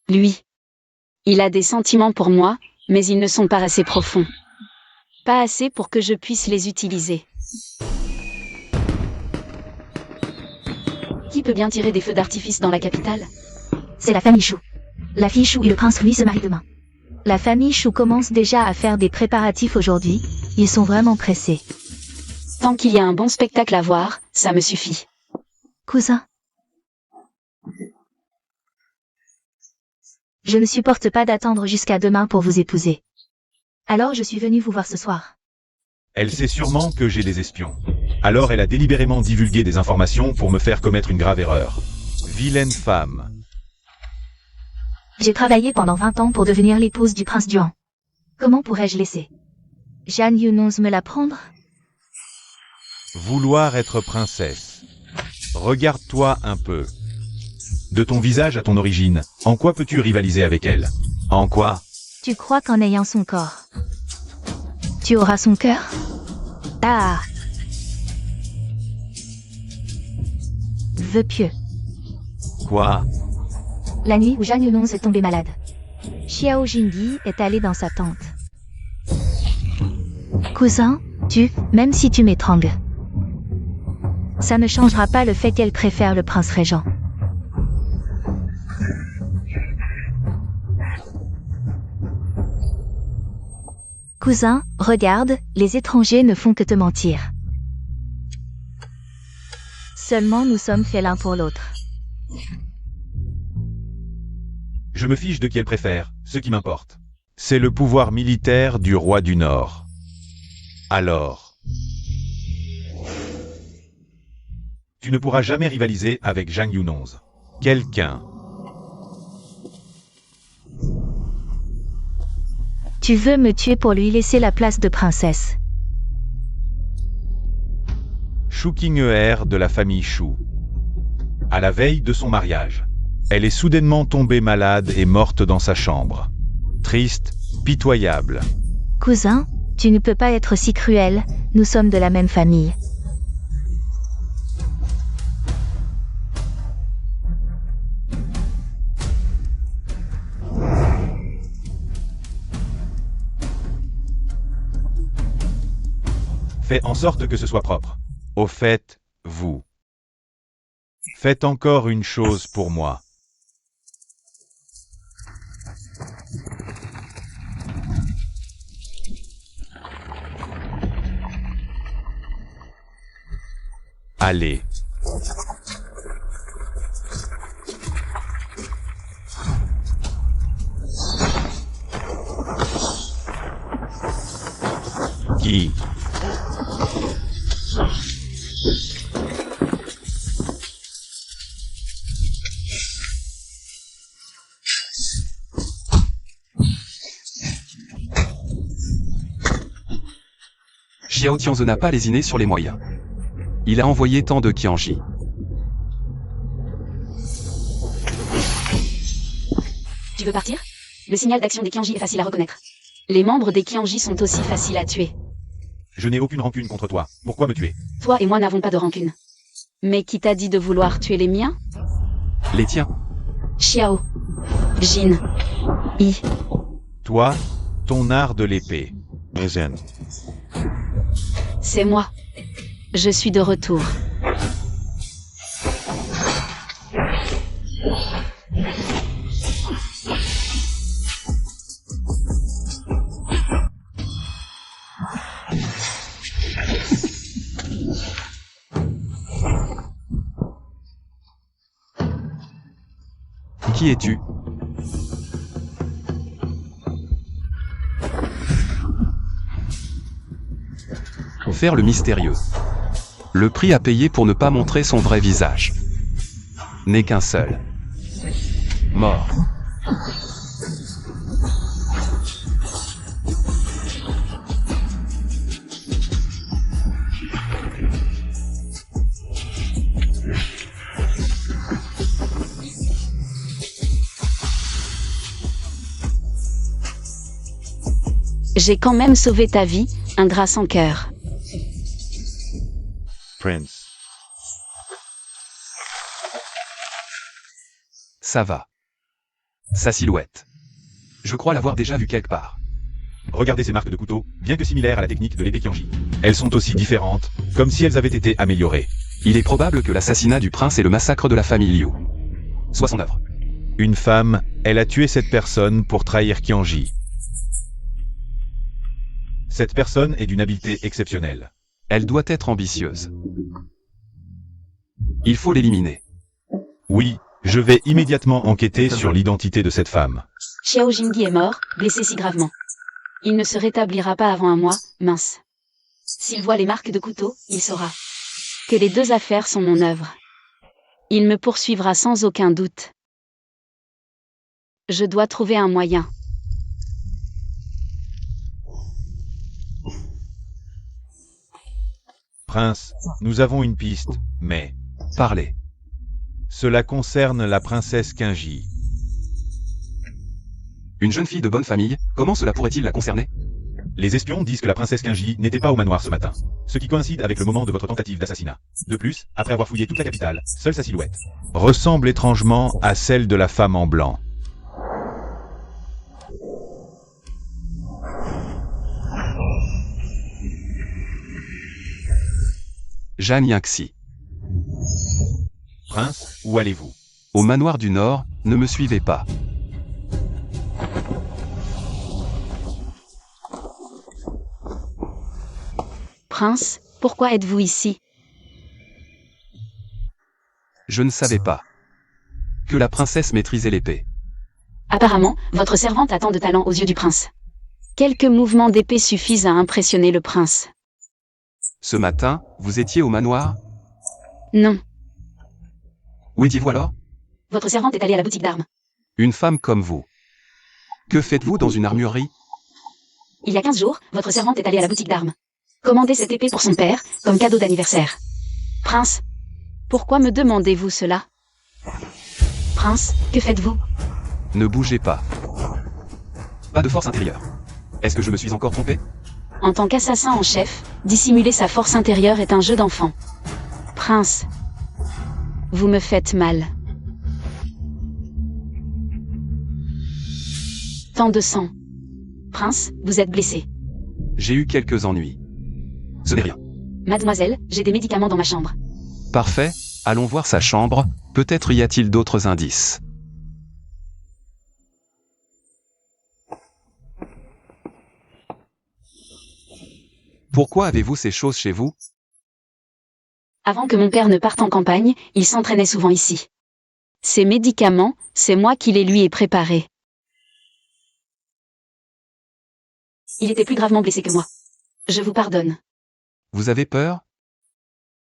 Lui. Il a des sentiments pour moi, mais ils ne sont pas assez profonds. Pas assez pour que je puisse les utiliser. Qui peut bien tirer des feux d'artifice dans la capitale? C'est la famille Shu. La fille Shu et le prince Louis se marient demain. La famille Shu commence déjà à faire des préparatifs aujourd'hui. Ils sont vraiment pressés. Tant qu'il y a un bon spectacle à voir, ça me suffit. Cousin. Je ne supporte pas d'attendre jusqu'à demain pour vous épouser. Alors je suis venue vous voir ce soir. Elle sait sûrement que j'ai des espions. Alors elle a délibérément divulgué des informations pour me faire commettre une grave erreur. Vilaine femme. J'ai travaillé pendant 20 ans pour devenir l'épouse du prince Duan. Comment pourrais-je laisser Jeanne Yunons me l'apprendre? Vouloir être princesse. Regarde-toi un peu. De ton visage à ton origine, en quoi peux-tu rivaliser avec elle? En quoi? Tu crois qu'en ayant son corps, tu auras son cœur? Ah! Vœu pieux. Quoi? La nuit où Jeanne Yunons est tombée malade, Xiao Jingyi est allé dans sa tente. Cousin, même si tu m'étrangles, ça ne changera pas le fait qu'elle préfère le prince régent. Cousin, regarde, les étrangers ne font que te mentir. Seulement nous sommes faits l'un pour l'autre. Je me fiche de qui elle préfère, ce qui m'importe. C'est le pouvoir militaire du roi du Nord. Alors... Tu ne pourras jamais rivaliser avec Zhang Yunons. Quelqu'un. Tu veux me tuer pour lui laisser la place de princesse. Shu Qing'er de la famille Shu. À la veille de son mariage, elle est soudainement tombée malade et morte dans sa chambre. Triste, pitoyable. Cousin, tu ne peux pas être si cruel, nous sommes de la même famille. Fais en sorte que ce soit propre. Au fait, vous. Faites encore une chose pour moi. Allez. Qui? Xiao Tianze n'a pas lésiné sur les moyens. Il a envoyé tant de Qianji. Tu veux partir? Le signal d'action des Qianji est facile à reconnaître. Les membres des Qianji sont aussi faciles à tuer. Je n'ai aucune rancune contre toi. Pourquoi me tuer? Toi et moi n'avons pas de rancune. Mais qui t'a dit de vouloir tuer les miens? Les tiens. Xiao. Jin. Yi. Toi, ton art de l'épée. C'est moi. Je suis de retour. Qui es-tu? Faire le mystérieux. Le prix à payer pour ne pas montrer son vrai visage n'est qu'un seul. Mort. J'ai quand même sauvé ta vie, ingrat sans cœur. Prince. Ça va. Sa silhouette. Je crois l'avoir déjà vue quelque part. Regardez ces marques de couteau, bien que similaires à la technique de l'épée Qianji. Elles sont aussi différentes, comme si elles avaient été améliorées. Il est probable que l'assassinat du prince et le massacre de la famille Liu soit son œuvre. Une femme, elle a tué cette personne pour trahir Qianji. Cette personne est d'une habileté exceptionnelle. Elle doit être ambitieuse. Il faut l'éliminer. Oui, Je vais immédiatement enquêter sur l'identité de cette femme. Xiao Jingyi est mort, blessé si gravement. Il ne se rétablira pas avant un mois, mince. S'il voit les marques de couteau, il saura que les deux affaires sont mon œuvre. Il me poursuivra sans aucun doute. Je dois trouver un moyen. Prince, nous avons une piste, mais Parlez. cela concerne la princesse Kinji. Une jeune fille de bonne famille, comment cela pourrait-il la concerner? Les espions disent que la princesse Kinji n'était pas au manoir ce matin, ce qui coïncide avec le moment de votre tentative d'assassinat. De plus, après avoir fouillé toute la capitale, seule sa silhouette ressemble étrangement à celle de la femme en blanc. Jeanne Yingxi. Prince, où allez-vous? Au manoir du Nord, ne me suivez pas. Prince, pourquoi êtes-vous ici? Je ne savais pas que la princesse maîtrisait l'épée. Apparemment, votre servante a tant de talent aux yeux du prince. Quelques mouvements d'épée suffisent à impressionner le prince. Ce matin, vous étiez au manoir? Non, Où étiez-vous alors? votre servante est allée à la boutique d'armes. Une femme comme vous. Que faites-vous dans une armurerie? Il y a 15 jours, votre servante est allée à la boutique d'armes. Commander cette épée pour son père, comme cadeau d'anniversaire. Prince, pourquoi me demandez-vous cela? Prince, que faites-vous? Ne bougez pas. Pas de force intérieure. Est-ce que je me suis encore trompé? En tant qu'assassin en chef, dissimuler sa force intérieure est un jeu d'enfant. Prince, vous me faites mal. Tant de sang. Prince, vous êtes blessé. J'ai eu quelques ennuis. Ce n'est rien. Mademoiselle, j'ai des médicaments dans ma chambre. Parfait, allons voir sa chambre, peut-être y a-t-il d'autres indices. Pourquoi avez-vous ces choses chez vous? Avant que mon père ne parte en campagne, il s'entraînait souvent ici. Ces médicaments, c'est moi qui les lui ai préparés. Il était plus gravement blessé que moi. Je vous pardonne. Vous avez peur?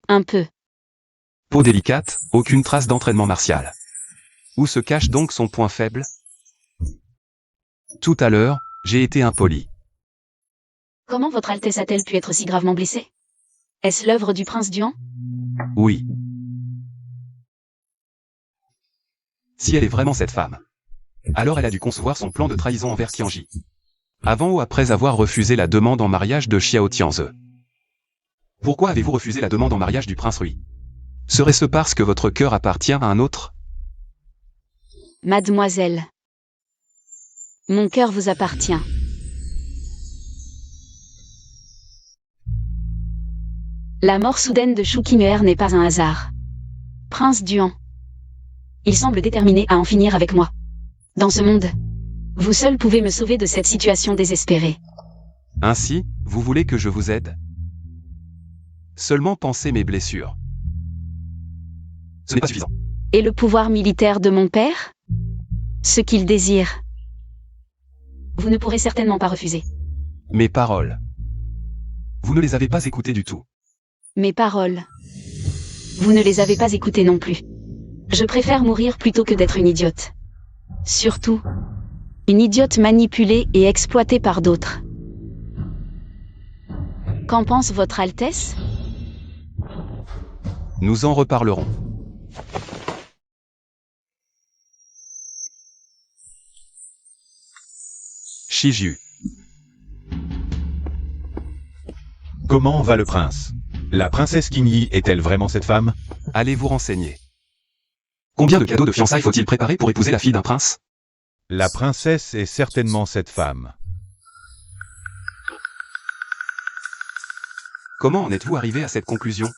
Un peu. Peau délicate, aucune trace d'entraînement martial. Où se cache donc son point faible? Tout à l'heure, j'ai été impoli. Comment votre Altesse a-t-elle pu être si gravement blessée? Est-ce l'œuvre du prince Duan? Oui. Si elle est vraiment cette femme, alors elle a dû concevoir son plan de trahison envers Qianji. Avant ou après avoir refusé la demande en mariage de Xiao Tianze. Pourquoi avez-vous refusé la demande en mariage du prince Rui? Serait-ce parce que votre cœur appartient à un autre? Mademoiselle. Mon cœur vous appartient. La mort soudaine de Shu Qimeer n'est pas un hasard. Prince Duan. Il semble déterminé à en finir avec moi. Dans ce monde, vous seul pouvez me sauver de cette situation désespérée. Ainsi, vous voulez que je vous aide? Seulement pensez mes blessures. Ce n'est pas suffisant. Et le pouvoir militaire de mon père? Ce qu'il désire. Vous ne pourrez certainement pas refuser. Mes paroles. Vous ne les avez pas écoutées du tout. Mes paroles. Vous ne les avez pas écoutées non plus. Je préfère mourir plutôt que d'être une idiote. Surtout, une idiote manipulée et exploitée par d'autres. Qu'en pense votre Altesse? Nous en reparlerons. Shiju. Comment va le prince? La princesse Qingyi est-elle vraiment cette femme? Allez vous renseigner. Combien de cadeaux de fiançailles faut-il préparer pour épouser la fille d'un prince? La princesse est certainement cette femme. Comment en êtes-vous arrivé à cette conclusion?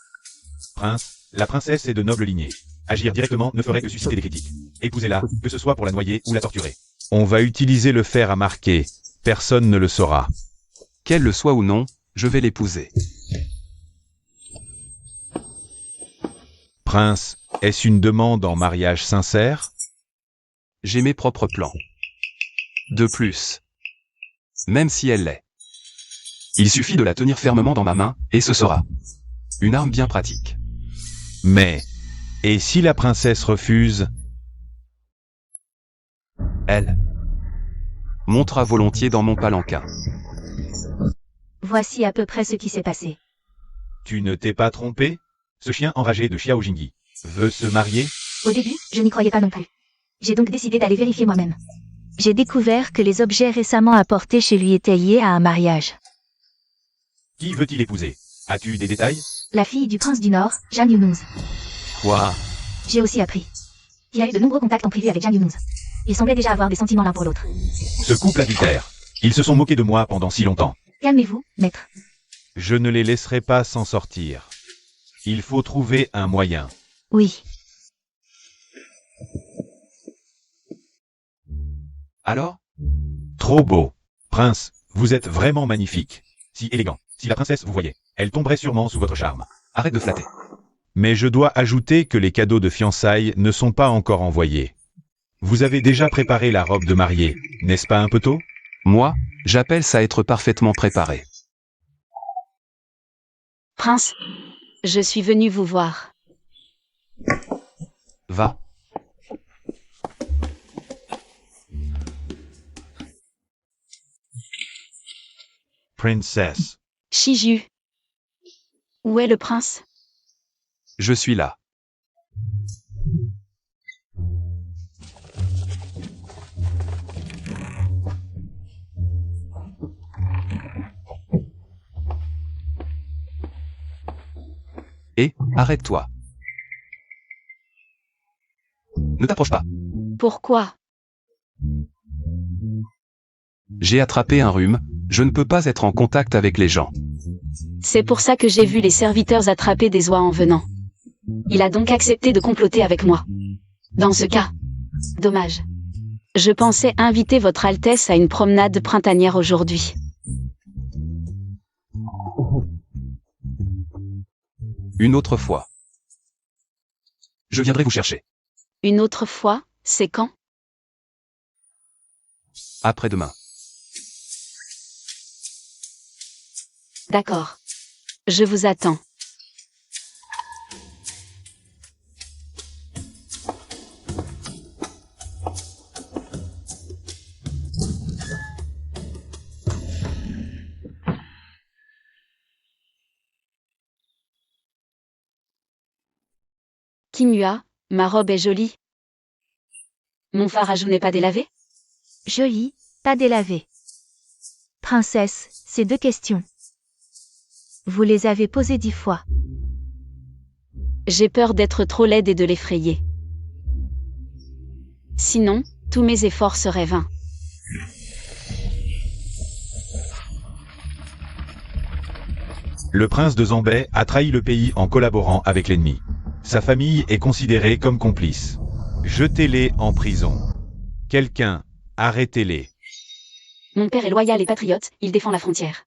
Prince, la princesse est de noble lignée. Agir directement ne ferait que susciter des critiques. Épousez-la, que ce soit pour la noyer ou la torturer. On va utiliser le fer à marquer. Personne ne le saura. Qu'elle le soit ou non, je vais l'épouser. Prince, Est-ce une demande en mariage sincère? J'ai mes propres plans. De plus, même si elle l'est, il suffit de la tenir fermement dans ma main, et ce sera une arme bien pratique. Mais, et si la princesse refuse? Elle montera volontiers dans mon palanquin. Voici à peu près ce qui s'est passé. Tu ne t'es pas trompé? Ce chien enragé de Xiao Jingyi veut se marier? Au début, je n'y croyais pas non plus. J'ai donc décidé d'aller vérifier moi-même. J'ai découvert que les objets récemment apportés chez lui étaient liés à un mariage. Qui veut-il épouser? As-tu des détails? La fille du prince du Nord, Jeanne Yunus. Quoi? J'ai aussi appris. Il a eu de nombreux contacts en privé avec Jeanne Yunus. Ils semblaient déjà avoir des sentiments l'un pour l'autre. Ce couple adultère. Ils se sont moqués de moi pendant si longtemps. Calmez-vous, maître. Je ne les laisserai pas s'en sortir. Il faut trouver un moyen. Oui. Alors? Trop beau. Prince, vous êtes vraiment magnifique. Si élégant. Si la princesse vous voyait, elle tomberait sûrement sous votre charme. Arrête de flatter. Mais je dois ajouter que les cadeaux de fiançailles ne sont pas encore envoyés. Vous avez déjà préparé la robe de mariée, n'est-ce pas un peu tôt? Moi, j'appelle ça être parfaitement préparé. Prince, je suis venu vous voir. Va. Princess. Shiju. Où est le prince? Je suis là. Et, arrête-toi. Ne t'approche pas. Pourquoi? J'ai attrapé un rhume, je ne peux pas être en contact avec les gens. C'est pour ça que j'ai vu les serviteurs attraper des oies en venant. Il a donc accepté de comploter avec moi. Dans ce cas, dommage. Je pensais inviter votre Altesse à une promenade printanière aujourd'hui. Une autre fois. Je viendrai vous chercher. Une autre fois, c'est quand? Après-demain. D'accord. Je vous attends. Kimua, ma robe est jolie. Mon fard à joues n'est pas délavé? Jolie, pas délavée. Princesse, ces deux questions. Vous les avez posées 10 fois. J'ai peur d'être trop laide et de l'effrayer. Sinon, tous mes efforts seraient vains. Le prince de Zambay a trahi le pays en collaborant avec l'ennemi. Sa famille est considérée comme complice. Jetez-les en prison. Quelqu'un, arrêtez-les. Mon père est loyal et patriote, il défend la frontière.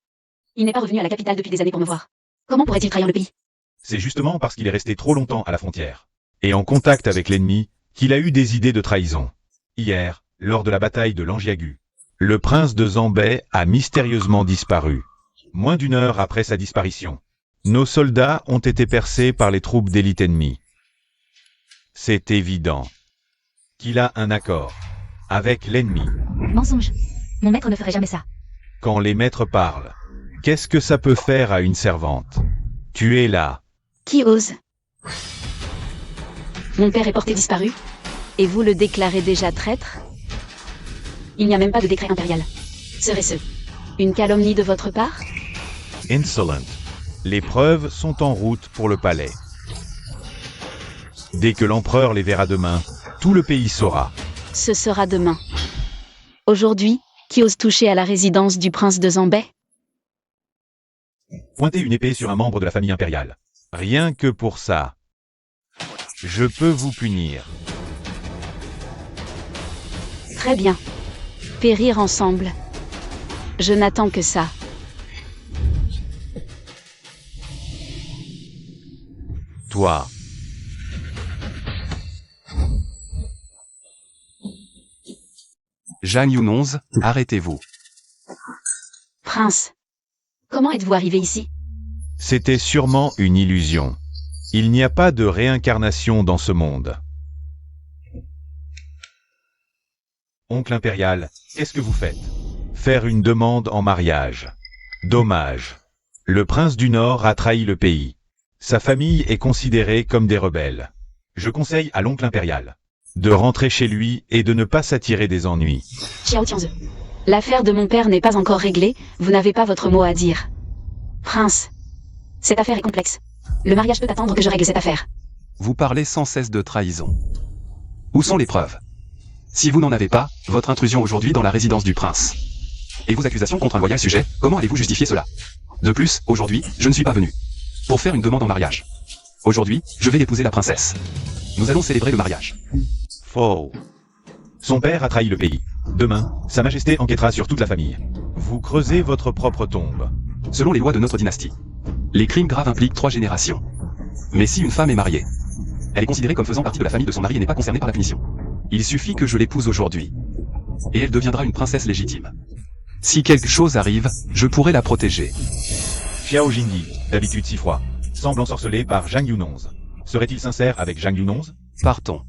Il n'est pas revenu à la capitale depuis des années pour me voir. Comment pourrait-il trahir le pays? C'est justement parce qu'il est resté trop longtemps à la frontière et en contact avec l'ennemi qu'il a eu des idées de trahison. Hier, lors de la bataille de Lanjiagu, le prince de Zambay a mystérieusement disparu. Moins d'une heure après sa disparition, nos soldats ont été percés par les troupes d'élite ennemies. C'est évident qu'il a un accord avec l'ennemi. Mensonge. Mon maître ne ferait jamais ça. Quand les maîtres parlent, qu'est-ce que ça peut faire à une servante? Tu es là. Qui ose? Mon père est porté disparu? Et vous le déclarez déjà traître? Il n'y a même pas de décret impérial. Serait-ce une calomnie de votre part? Insolent. Les preuves sont en route pour le palais. Dès que l'empereur les verra demain, tout le pays saura. Ce sera demain. Aujourd'hui, qui ose toucher à la résidence du prince de Zambay? Pointez une épée sur un membre de la famille impériale. Rien que pour ça. Je peux vous punir. Très bien. Périr ensemble. Je n'attends que ça. Toi. Jang Youn-11, arrêtez-vous. Prince. Comment êtes-vous arrivé ici? C'était sûrement une illusion. Il n'y a pas de réincarnation dans ce monde. Oncle impérial, qu'est-ce que vous faites? Faire une demande en mariage. Dommage. Le prince du Nord a trahi le pays. Sa famille est considérée comme des rebelles. Je conseille à l'oncle impérial de rentrer chez lui et de ne pas s'attirer des ennuis. Xiao Tianze. L'affaire de mon père n'est pas encore réglée, vous n'avez pas votre mot à dire. Prince. Cette affaire est complexe. Le mariage peut attendre que je règle cette affaire. Vous parlez sans cesse de trahison. Où sont les preuves? Si vous n'en avez pas, votre intrusion aujourd'hui dans la résidence du prince. Et vos accusations contre un loyal sujet, comment allez-vous justifier cela? De plus, aujourd'hui, je ne suis pas venu pour faire une demande en mariage. Aujourd'hui, je vais épouser la princesse. Nous allons célébrer le mariage. Faux. Son père a trahi le pays. Demain, Sa Majesté enquêtera sur toute la famille. Vous creusez votre propre tombe. Selon les lois de notre dynastie, les crimes graves impliquent 3 générations. Mais si une femme est mariée, elle est considérée comme faisant partie de la famille de son mari et n'est pas concernée par la punition. Il suffit que je l'épouse aujourd'hui. Et elle deviendra une princesse légitime. Si quelque chose arrive, je pourrai la protéger. Xiao Jingyi, d'habitude si froid, semble ensorcelé par Jang Youn-11. Serait-il sincère avec Jang Youn-11? Partons.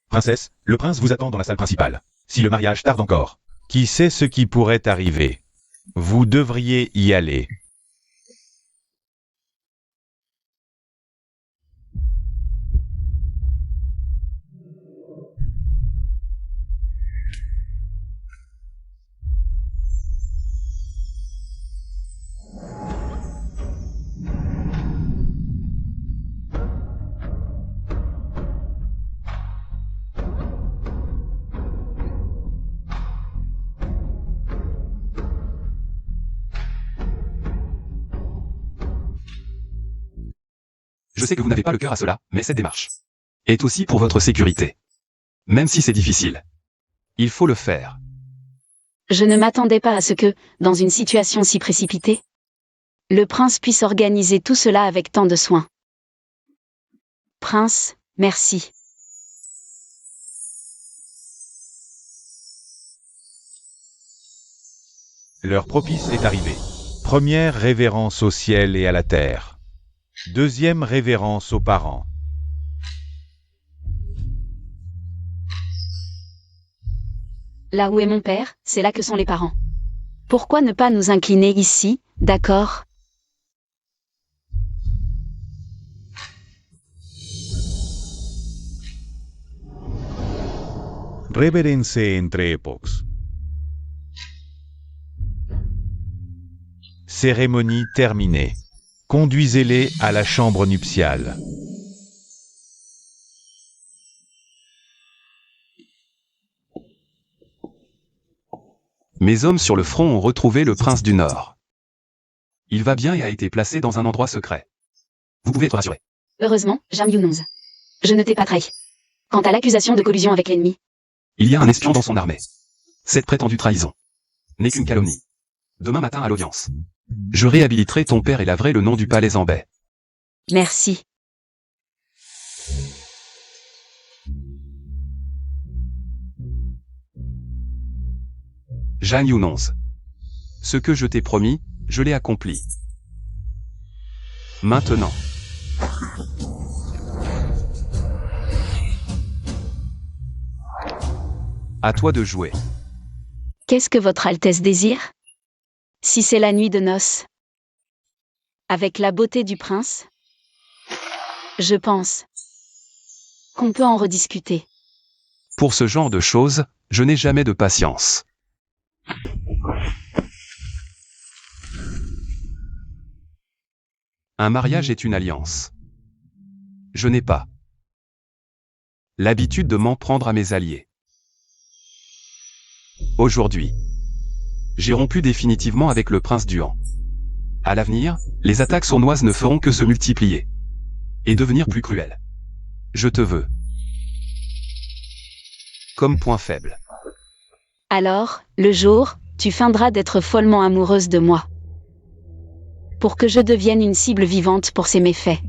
Princesse, le prince vous attend dans la salle principale. Si le mariage tarde encore, qui sait ce qui pourrait arriver? Vous devriez y aller. Je sais que vous n'avez pas le cœur à cela, mais cette démarche est aussi pour votre sécurité. Même si c'est difficile, il faut le faire. Je ne m'attendais pas à ce que, dans une situation si précipitée, le prince puisse organiser tout cela avec tant de soin. Prince, merci. L'heure propice est arrivée. Première révérence au ciel et à la terre. Deuxième révérence aux parents. Là où est mon père, c'est là que sont les parents. Pourquoi ne pas nous incliner ici, d'accord? Révérense entre époques. Cérémonie terminée. Conduisez-les à la chambre nuptiale. Mes hommes sur le front ont retrouvé le prince du Nord. Il va bien et a été placé dans un endroit secret. Vous pouvez être rassuré. Heureusement, Jang Youn-11. Je ne t'ai pas trahi. Quant à l'accusation de collusion avec l'ennemi, Il y a un espion dans son armée. Cette prétendue trahison n'est qu'une calomnie. Demain matin à l'audience, je réhabiliterai ton père et laverai le nom du palais Zanbei. merci. Jang Youn-11. Ce que je t'ai promis, je l'ai accompli. Maintenant. À toi de jouer. Qu'est-ce que votre Altesse désire? Si c'est la nuit de noces, avec la beauté du prince, je pense qu'on peut en rediscuter. Pour ce genre de choses, je n'ai jamais de patience. Un mariage est une alliance. Je n'ai pas l'habitude de m'en prendre à mes alliés. Aujourd'hui, j'ai rompu définitivement avec le prince Duan. À l'avenir, les attaques sournoises ne feront que se multiplier. et devenir plus cruel. Je te veux. Comme point faible. Alors, le jour, tu feindras d'être follement amoureuse de moi. Pour que je devienne une cible vivante pour ces méfaits.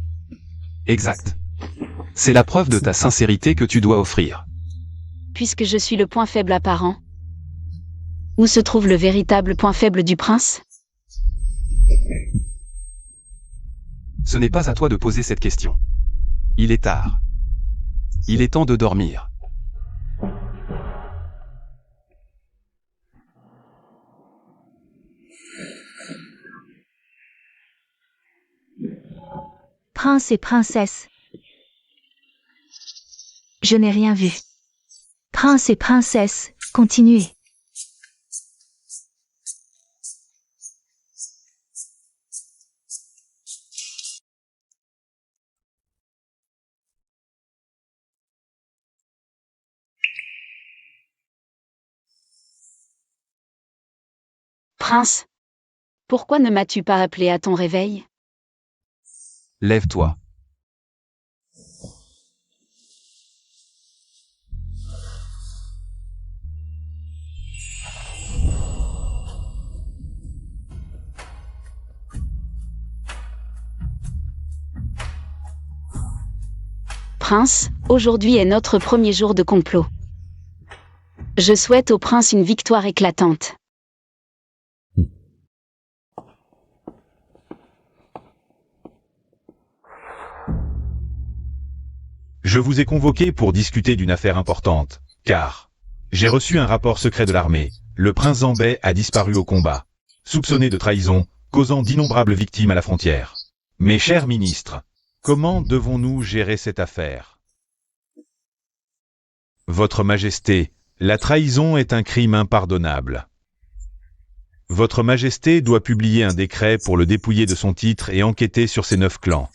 Exact. C'est la preuve de ta sincérité que tu dois offrir. Puisque je suis le point faible apparent. Où se trouve le véritable point faible du prince? Ce n'est pas à toi de poser cette question. Il est tard. Il est temps de dormir. Prince et princesse. Je n'ai rien vu. Prince et princesse, continuez. Prince, pourquoi ne m'as-tu pas appelé à ton réveil? Lève-toi. Prince, aujourd'hui est notre premier jour de complot. Je souhaite au prince une victoire éclatante. Je vous ai convoqué pour discuter d'une affaire importante, car j'ai reçu un rapport secret de l'armée. Le prince Zambet a disparu au combat, soupçonné de trahison, causant d'innombrables victimes à la frontière. Mes chers ministres, comment devons-nous gérer cette affaire? Votre Majesté, la trahison est un crime impardonnable. Votre Majesté doit publier un décret pour le dépouiller de son titre et enquêter sur ces 9 clans.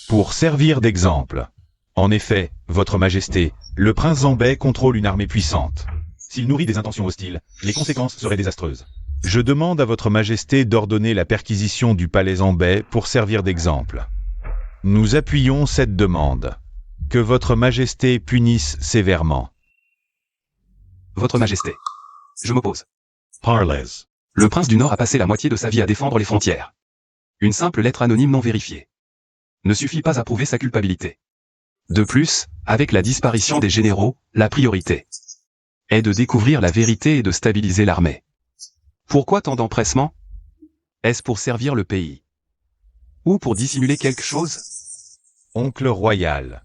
Pour servir d'exemple. En effet, Votre Majesté, le prince Zambet contrôle une armée puissante. S'il nourrit des intentions hostiles, les conséquences seraient désastreuses. Je demande à Votre Majesté d'ordonner la perquisition du palais Zambet pour servir d'exemple. Nous appuyons cette demande. Que Votre Majesté punisse sévèrement. Votre Majesté. Je m'oppose. Parlez. Le prince du Nord a passé la moitié de sa vie à défendre les frontières. Une simple lettre anonyme non vérifiée ne suffit pas à prouver sa culpabilité. De plus, avec la disparition des généraux, la priorité est de découvrir la vérité et de stabiliser l'armée. Pourquoi tant d'empressement? Est-ce pour servir le pays? Ou pour dissimuler quelque chose? Oncle royal,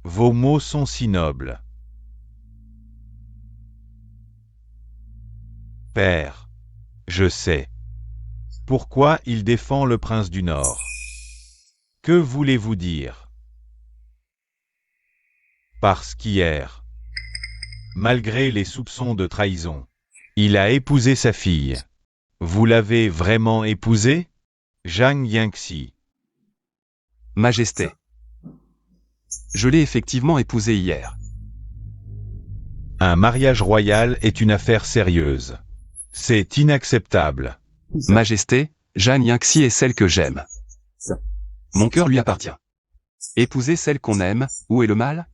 vos mots sont si nobles. Père, je sais. Pourquoi il défend le prince du Nord? Que voulez-vous dire? Parce qu'hier, malgré les soupçons de trahison, il a épousé sa fille. Vous l'avez vraiment épousée? Zhang Yangxi. Majesté. Je l'ai effectivement épousée hier. Un mariage royal est une affaire sérieuse. C'est inacceptable. Majesté, Zhang Yangxi est celle que j'aime. Mon cœur lui appartient. Épouser celle qu'on aime, où est le mal?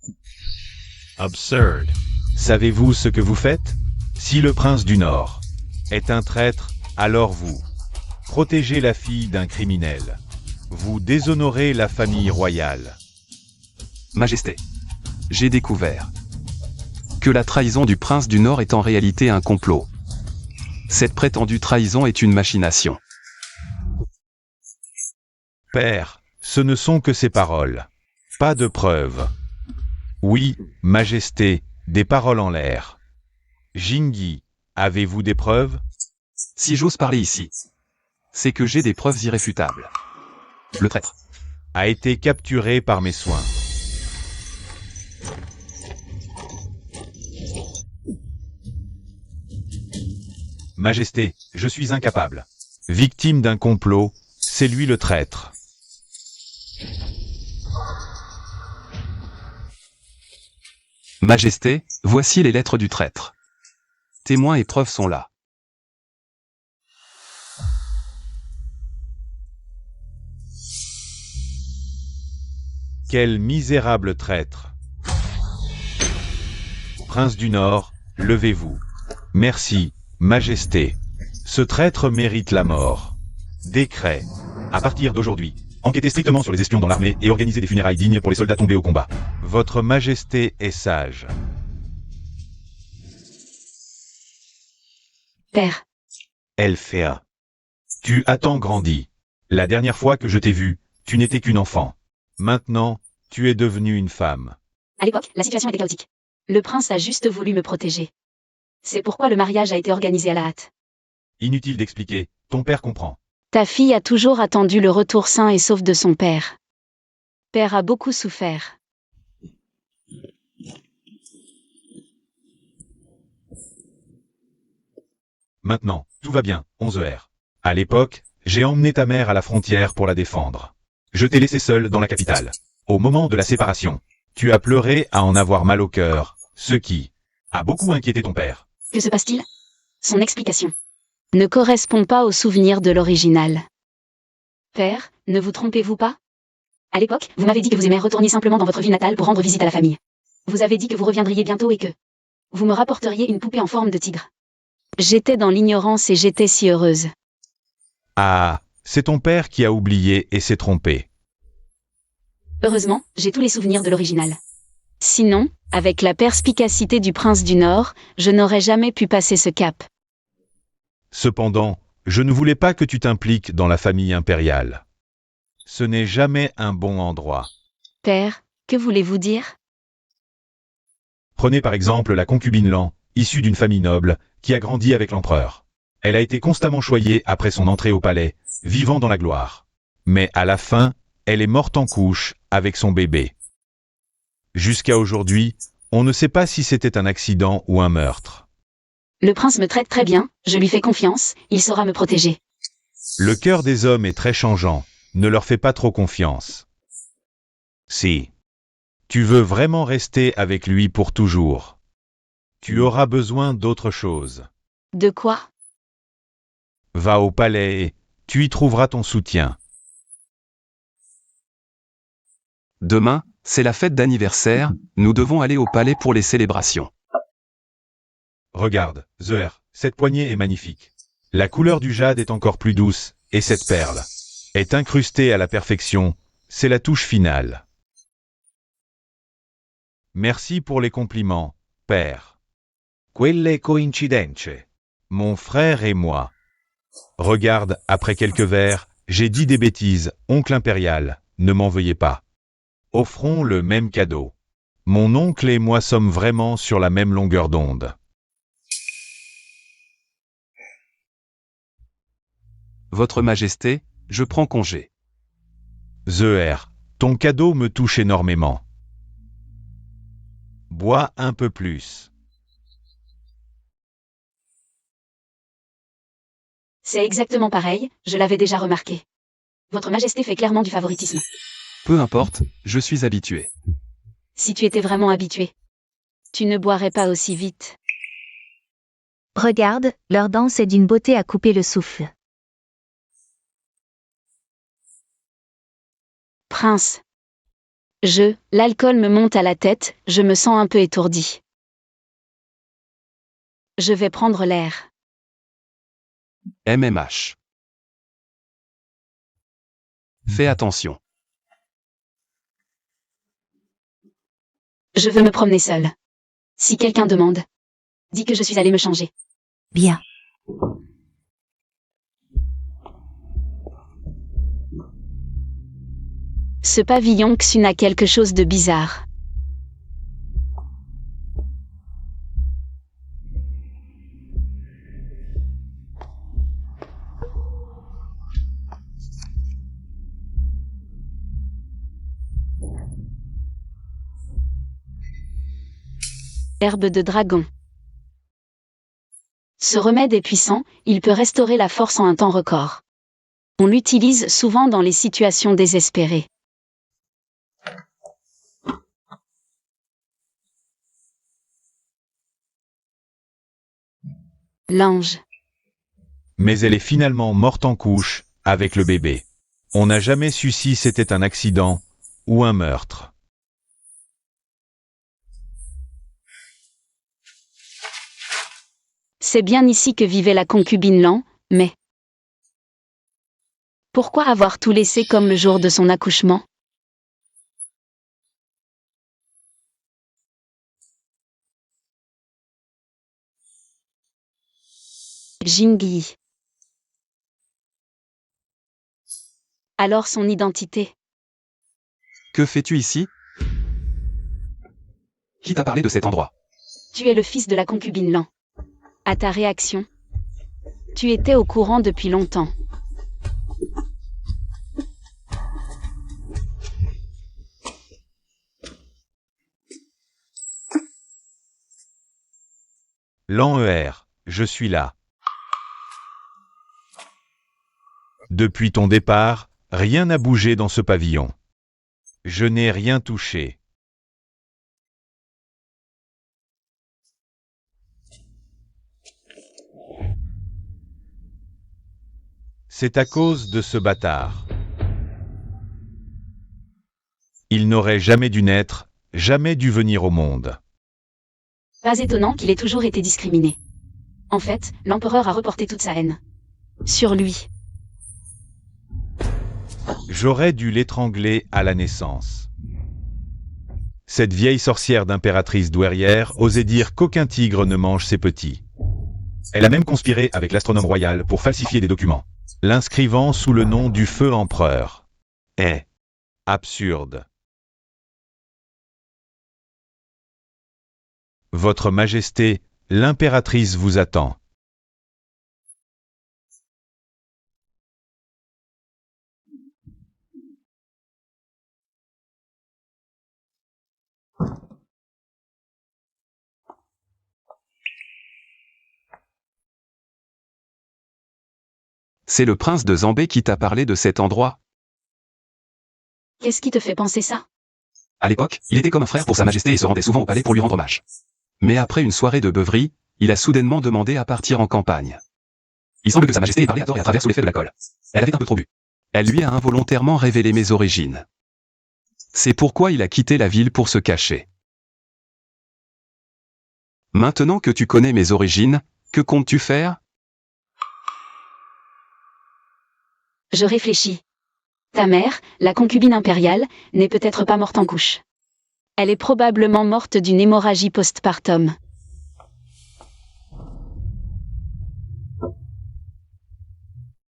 Absurde. Savez-vous ce que vous faites? Si le prince du Nord est un traître, alors vous protégez la fille d'un criminel. Vous déshonorez la famille royale. Majesté, j'ai découvert que la trahison du prince du Nord est en réalité un complot. Cette prétendue trahison est une machination. Père, ce ne sont que ces paroles. Pas de preuves. Oui, Majesté, des paroles en l'air. Jingyi, avez-vous des preuves? Si j'ose parler ici, c'est que j'ai des preuves irréfutables. Le traître a été capturé par mes soins. Majesté, je suis incapable. Victime d'un complot, c'est lui le traître. Majesté, voici les lettres du traître. Témoins et preuves sont là. Quel misérable traître! Prince du Nord, levez-vous. Merci, Majesté. Ce traître mérite la mort. Décret. À partir d'aujourd'hui, enquêtez strictement sur les espions dans l'armée et organisez des funérailles dignes pour les soldats tombés au combat. Votre Majesté est sage. Père, Elphéa. Tu as tant grandi. La dernière fois que je t'ai vu, tu n'étais qu'une enfant. Maintenant, tu es devenue une femme. à l'époque, la situation était chaotique. Le prince a juste voulu me protéger. C'est pourquoi le mariage a été organisé à la hâte. Inutile d'expliquer, ton père comprend. Ta fille a toujours attendu le retour sain et sauf de son père. Père a beaucoup souffert. Maintenant, tout va bien, 11h. À l'époque, j'ai emmené ta mère à la frontière pour la défendre. Je t'ai laissé seule dans la capitale. Au moment de la séparation, tu as pleuré à en avoir mal au cœur, ce qui a beaucoup inquiété ton père. Que se passe-t-il? Son explication ne correspond pas au souvenir de l'original. Père, ne vous trompez-vous pas? À l'époque, vous m'avez dit que vous aimeriez retourner simplement dans votre ville natale pour rendre visite à la famille. Vous avez dit que vous reviendriez bientôt et que vous me rapporteriez une poupée en forme de tigre. J'étais dans l'ignorance et j'étais si heureuse. Ah, c'est ton père qui a oublié et s'est trompé. Heureusement, j'ai tous les souvenirs de l'original. Sinon, avec la perspicacité du prince du Nord, je n'aurais jamais pu passer ce cap. Cependant, je ne voulais pas que tu t'impliques dans la famille impériale. Ce n'est jamais un bon endroit. Père, que voulez-vous dire? Prenez par exemple la concubine Lan, issue d'une famille noble, qui a grandi avec l'empereur. Elle a été constamment choyée après son entrée au palais, vivant dans la gloire. Mais à la fin, elle est morte en couche avec son bébé. Jusqu'à aujourd'hui, on ne sait pas si c'était un accident ou un meurtre. Le prince me traite très bien, je lui fais confiance, il saura me protéger. Le cœur des hommes est très changeant, ne leur fais pas trop confiance. Si tu veux vraiment rester avec lui pour toujours, tu auras besoin d'autre chose. De quoi? Va au palais et tu y trouveras ton soutien. Demain, c'est la fête d'anniversaire, nous devons aller au palais pour les célébrations. Regarde, Zoer, cette poignée est magnifique. La couleur du jade est encore plus douce, et cette perle est incrustée à la perfection, c'est la touche finale. Merci pour les compliments, père. Quelle coincidenze. Mon frère et moi. Regarde, après quelques vers, j'ai dit des bêtises, oncle impérial, ne m'en veuillez pas. Offrons le même cadeau. Mon oncle et moi sommes vraiment sur la même longueur d'onde. Votre Majesté, je prends congé. Zoer, ton cadeau me touche énormément. Bois un peu plus. C'est exactement pareil, je l'avais déjà remarqué. Votre Majesté fait clairement du favoritisme. Peu importe, je suis habitué. Si tu étais vraiment habitué, tu ne boirais pas aussi vite. Regarde, leur danse est d'une beauté à couper le souffle. Prince. L'alcool me monte à la tête, je me sens un peu étourdi. Je vais prendre l'air. MMH. Fais attention. Je veux me promener seule. Si quelqu'un demande, dis que je suis allée me changer. Bien. Ce pavillon Xun a quelque chose de bizarre. Herbe de dragon. Ce remède est puissant, il peut restaurer la force en un temps record. On l'utilise souvent dans les situations désespérées. L'ange. Mais elle est finalement morte en couche, avec le bébé. On n'a jamais su si c'était un accident ou un meurtre. C'est bien ici que vivait la concubine Lan, mais... Pourquoi avoir tout laissé comme le jour de son accouchement? Jingyi. Alors son identité. Que fais-tu ici? Qui t'a parlé de cet endroit? Tu es le fils de la concubine Lan. À ta réaction. Tu étais au courant depuis longtemps. Lan je suis là. Depuis ton départ, rien n'a bougé dans ce pavillon. Je n'ai rien touché. C'est à cause de ce bâtard. Il n'aurait jamais dû naître, jamais dû venir au monde. Pas étonnant qu'il ait toujours été discriminé. En fait, l'empereur a reporté toute sa haine. Sur lui. J'aurais dû l'étrangler à la naissance. Cette vieille sorcière d'impératrice douairière osait dire qu'aucun tigre ne mange ses petits. Elle a même conspiré avec l'astronome royal pour falsifier des documents, l'inscrivant sous le nom du feu empereur. Absurde. Votre Majesté, l'impératrice vous attend. C'est le prince de Zambé qui t'a parlé de cet endroit? Qu'est-ce qui te fait penser ça? À l'époque, il était comme un frère pour sa majesté et se rendait souvent au palais pour lui rendre hommage. Mais après une soirée de beuverie, il a soudainement demandé à partir en campagne. Il semble que sa majesté ait parlé à tort et à travers sous l'effet de l'alcool. Elle avait un peu trop bu. Elle lui a involontairement révélé mes origines. C'est pourquoi il a quitté la ville pour se cacher. Maintenant que tu connais mes origines, que comptes-tu faire? Je réfléchis. Ta mère, la concubine impériale, n'est peut-être pas morte en couche. Elle est probablement morte d'une hémorragie postpartum.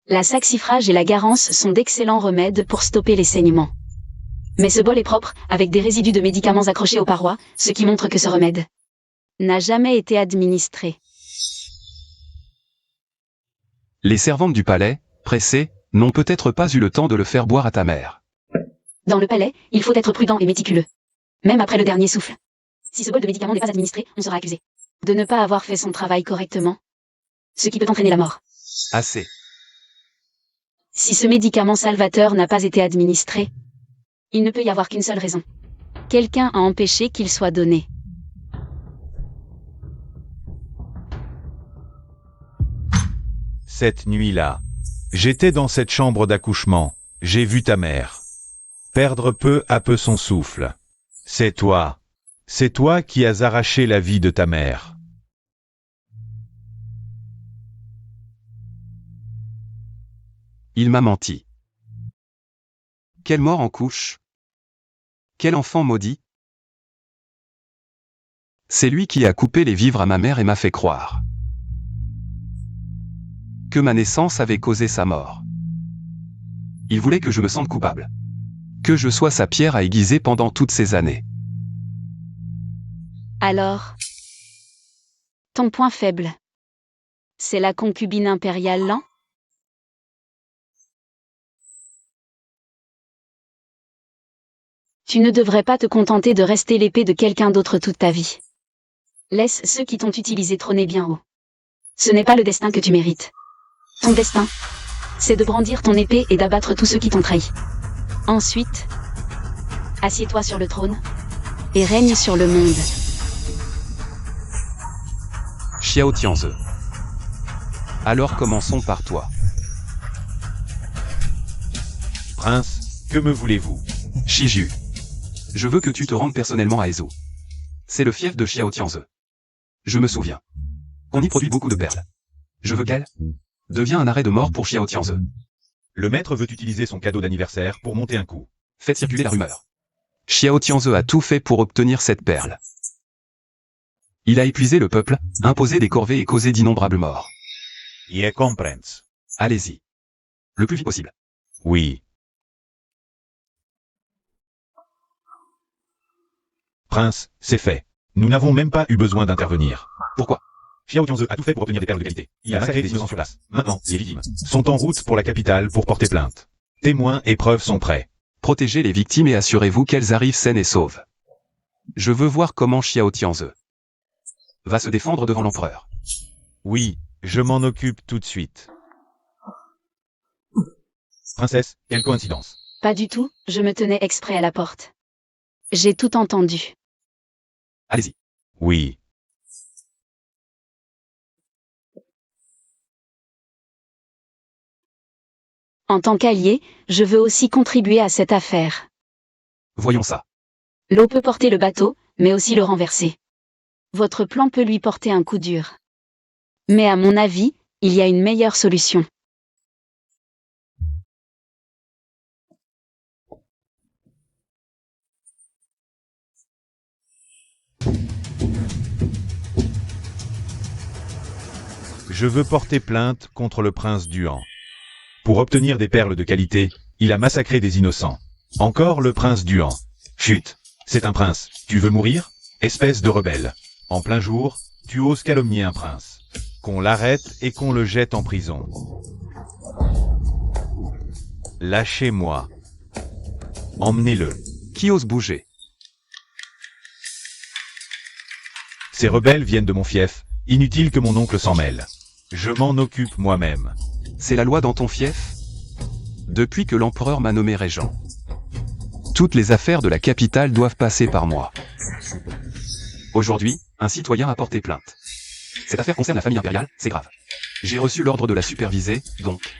La saxifrage et la garance sont d'excellents remèdes pour stopper les saignements. Mais ce bol est propre, avec des résidus de médicaments accrochés aux parois, ce qui montre que ce remède n'a jamais été administré. Les servantes du palais, pressées, n'ont peut-être pas eu le temps de le faire boire à ta mère. Dans le palais, il faut être prudent et méticuleux. Même après le dernier souffle. Si ce bol de médicaments n'est pas administré, on sera accusé de ne pas avoir fait son travail correctement. Ce qui peut entraîner la mort. Assez. Si ce médicament salvateur n'a pas été administré, il ne peut y avoir qu'une seule raison. Quelqu'un a empêché qu'il soit donné. Cette nuit-là, j'étais dans cette chambre d'accouchement, j'ai vu ta mère perdre peu à peu son souffle. C'est toi qui as arraché la vie de ta mère. Il m'a menti. Quelle mort en couche? Quel enfant maudit? C'est lui qui a coupé les vivres à ma mère et m'a fait croire que ma naissance avait causé sa mort. Il voulait que je me sente coupable. Que je sois sa pierre à aiguiser pendant toutes ces années. Alors, ton point faible, c'est la concubine impériale Lan? Tu ne devrais pas te contenter de rester l'épée de quelqu'un d'autre toute ta vie. Laisse ceux qui t'ont utilisé trôner bien haut. Ce n'est pas le destin que tu mérites. Ton destin, c'est de brandir ton épée et d'abattre tous ceux qui t'ont trahi. Ensuite, assieds-toi sur le trône et règne sur le monde. Xiao Tianze. Alors commençons par toi. Prince, que me voulez-vous? Shiju. Je veux que tu te rendes personnellement à Ezhou. C'est le fief de Xiao Tianze. Je me souviens. On y produit beaucoup de perles. Je veux qu'elle devienne un arrêt de mort pour Xiao Tianze. Le maître veut utiliser son cadeau d'anniversaire pour monter un coup. Faites circuler la rumeur. Xiao Tianze a tout fait pour obtenir cette perle. Il a épuisé le peuple, imposé des corvées et causé d'innombrables morts. Je comprends. Allez-y. Le plus vite possible. Oui. Prince, c'est fait. Nous n'avons même pas eu besoin d'intervenir. Pourquoi? Xiao Tianze a tout fait pour obtenir des perles de qualité. Il a massacré des innocents sur place. Maintenant, les victimes sont en route pour la capitale pour porter plainte. Témoins et preuves sont prêts. Protégez les victimes et assurez-vous qu'elles arrivent saines et sauves. Je veux voir comment Xiao Tianze va se défendre devant l'empereur. Oui, je m'en occupe tout de suite. Princesse, quelle coïncidence. Pas du tout, je me tenais exprès à la porte. J'ai tout entendu. Allez-y. Oui. En tant qu'allié, je veux aussi contribuer à cette affaire. Voyons ça. L'eau peut porter le bateau, mais aussi le renverser. Votre plan peut lui porter un coup dur. Mais à mon avis, il y a une meilleure solution. Je veux porter plainte contre le prince Duan. Pour obtenir des perles de qualité, il a massacré des innocents. Encore le prince Duan. Chut, c'est un prince. Tu veux mourir? Espèce de rebelle. En plein jour, tu oses calomnier un prince. Qu'on l'arrête et qu'on le jette en prison. Lâchez-moi. Emmenez-le. Qui ose bouger? Ces rebelles viennent de mon fief. Inutile que mon oncle s'en mêle. Je m'en occupe moi-même. C'est la loi dans ton fief? Depuis que l'empereur m'a nommé régent. Toutes les affaires de la capitale doivent passer par moi. Aujourd'hui, un citoyen a porté plainte. Cette affaire concerne la famille impériale, c'est grave. J'ai reçu l'ordre de la superviser, donc.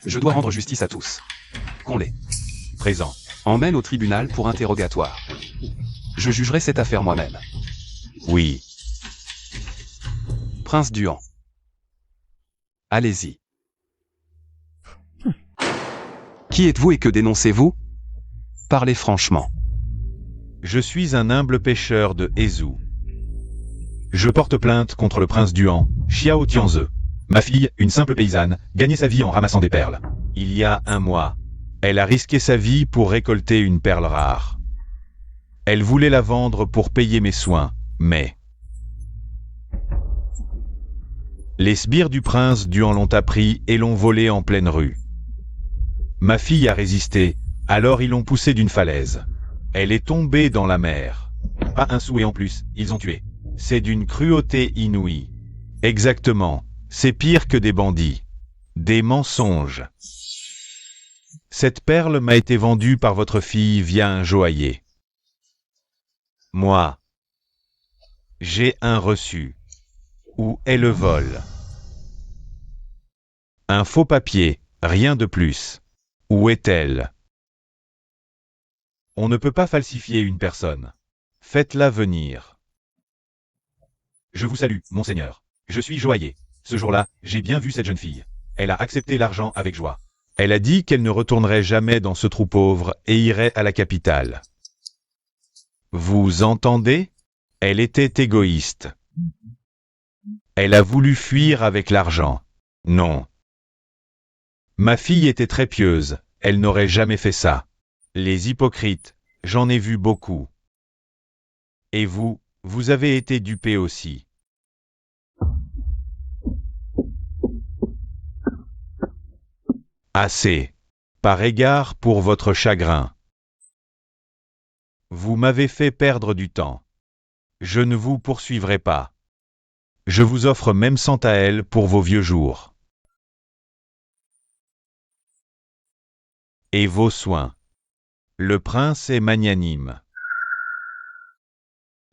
Je dois rendre justice à tous. Qu'on les Présent. emmène au tribunal pour interrogatoire. Je jugerai cette affaire moi-même. Oui. Prince Duan. Allez-y. Qui êtes-vous et que dénoncez-vous? Parlez franchement. Je suis un humble pêcheur de Ezhou. Je porte plainte contre le prince Duan, Xiao Tianze. Ma fille, une simple paysanne, gagnait sa vie en ramassant des perles. Il y a un mois, elle a risqué sa vie pour récolter une perle rare. Elle voulait la vendre pour payer mes soins, mais... Les sbires du prince Duan l'ont appris et l'ont volée en pleine rue. Ma fille a résisté, alors ils l'ont poussée d'une falaise. Elle est tombée dans la mer. Pas un sou et en plus, ils ont tué. C'est d'une cruauté inouïe. Exactement, c'est pire que des bandits. Des mensonges. Cette perle m'a été vendue par votre fille via un joaillier. Moi, j'ai un reçu. Où est le vol? Un faux papier, rien de plus. Où est-elle? On ne peut pas falsifier une personne. Faites-la venir. Je vous salue, monseigneur. Je suis joaillier. Ce jour-là, j'ai bien vu cette jeune fille. Elle a accepté l'argent avec joie. Elle a dit qu'elle ne retournerait jamais dans ce trou pauvre et irait à la capitale. Vous entendez? Elle était égoïste. Elle a voulu fuir avec l'argent. Non. Ma fille était très pieuse, elle n'aurait jamais fait ça. Les hypocrites, j'en ai vu beaucoup. Et vous, vous avez été dupé aussi. Assez. Par égard pour votre chagrin. Vous m'avez fait perdre du temps. Je ne vous poursuivrai pas. Je vous offre même 100 taels pour vos vieux jours. Et vos soins. Le prince est magnanime.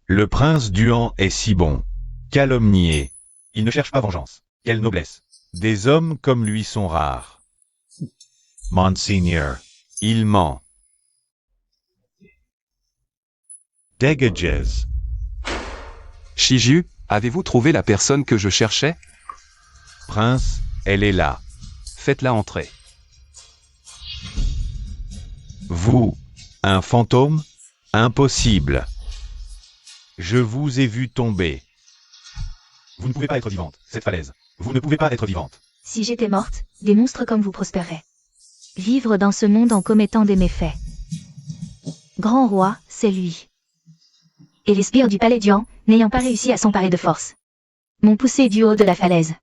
Le prince Duan est si bon. Calomnié. Il ne cherche pas vengeance. Quelle noblesse. Des hommes comme lui sont rares. Monseigneur. Il ment. Dagages. Shiju, avez-vous trouvé la personne que je cherchais? Prince, elle est là. Faites-la entrer. Vous, un fantôme? Impossible. Je vous ai vu tomber. Vous ne pouvez pas être vivante, cette falaise. Vous ne pouvez pas être vivante. Si j'étais morte, des monstres comme vous prospéreraient. Vivre dans ce monde en commettant des méfaits. Grand roi, c'est lui. Et les sbires du palais d'Yan, n'ayant pas réussi à s'emparer de force, m'ont poussé du haut de la falaise.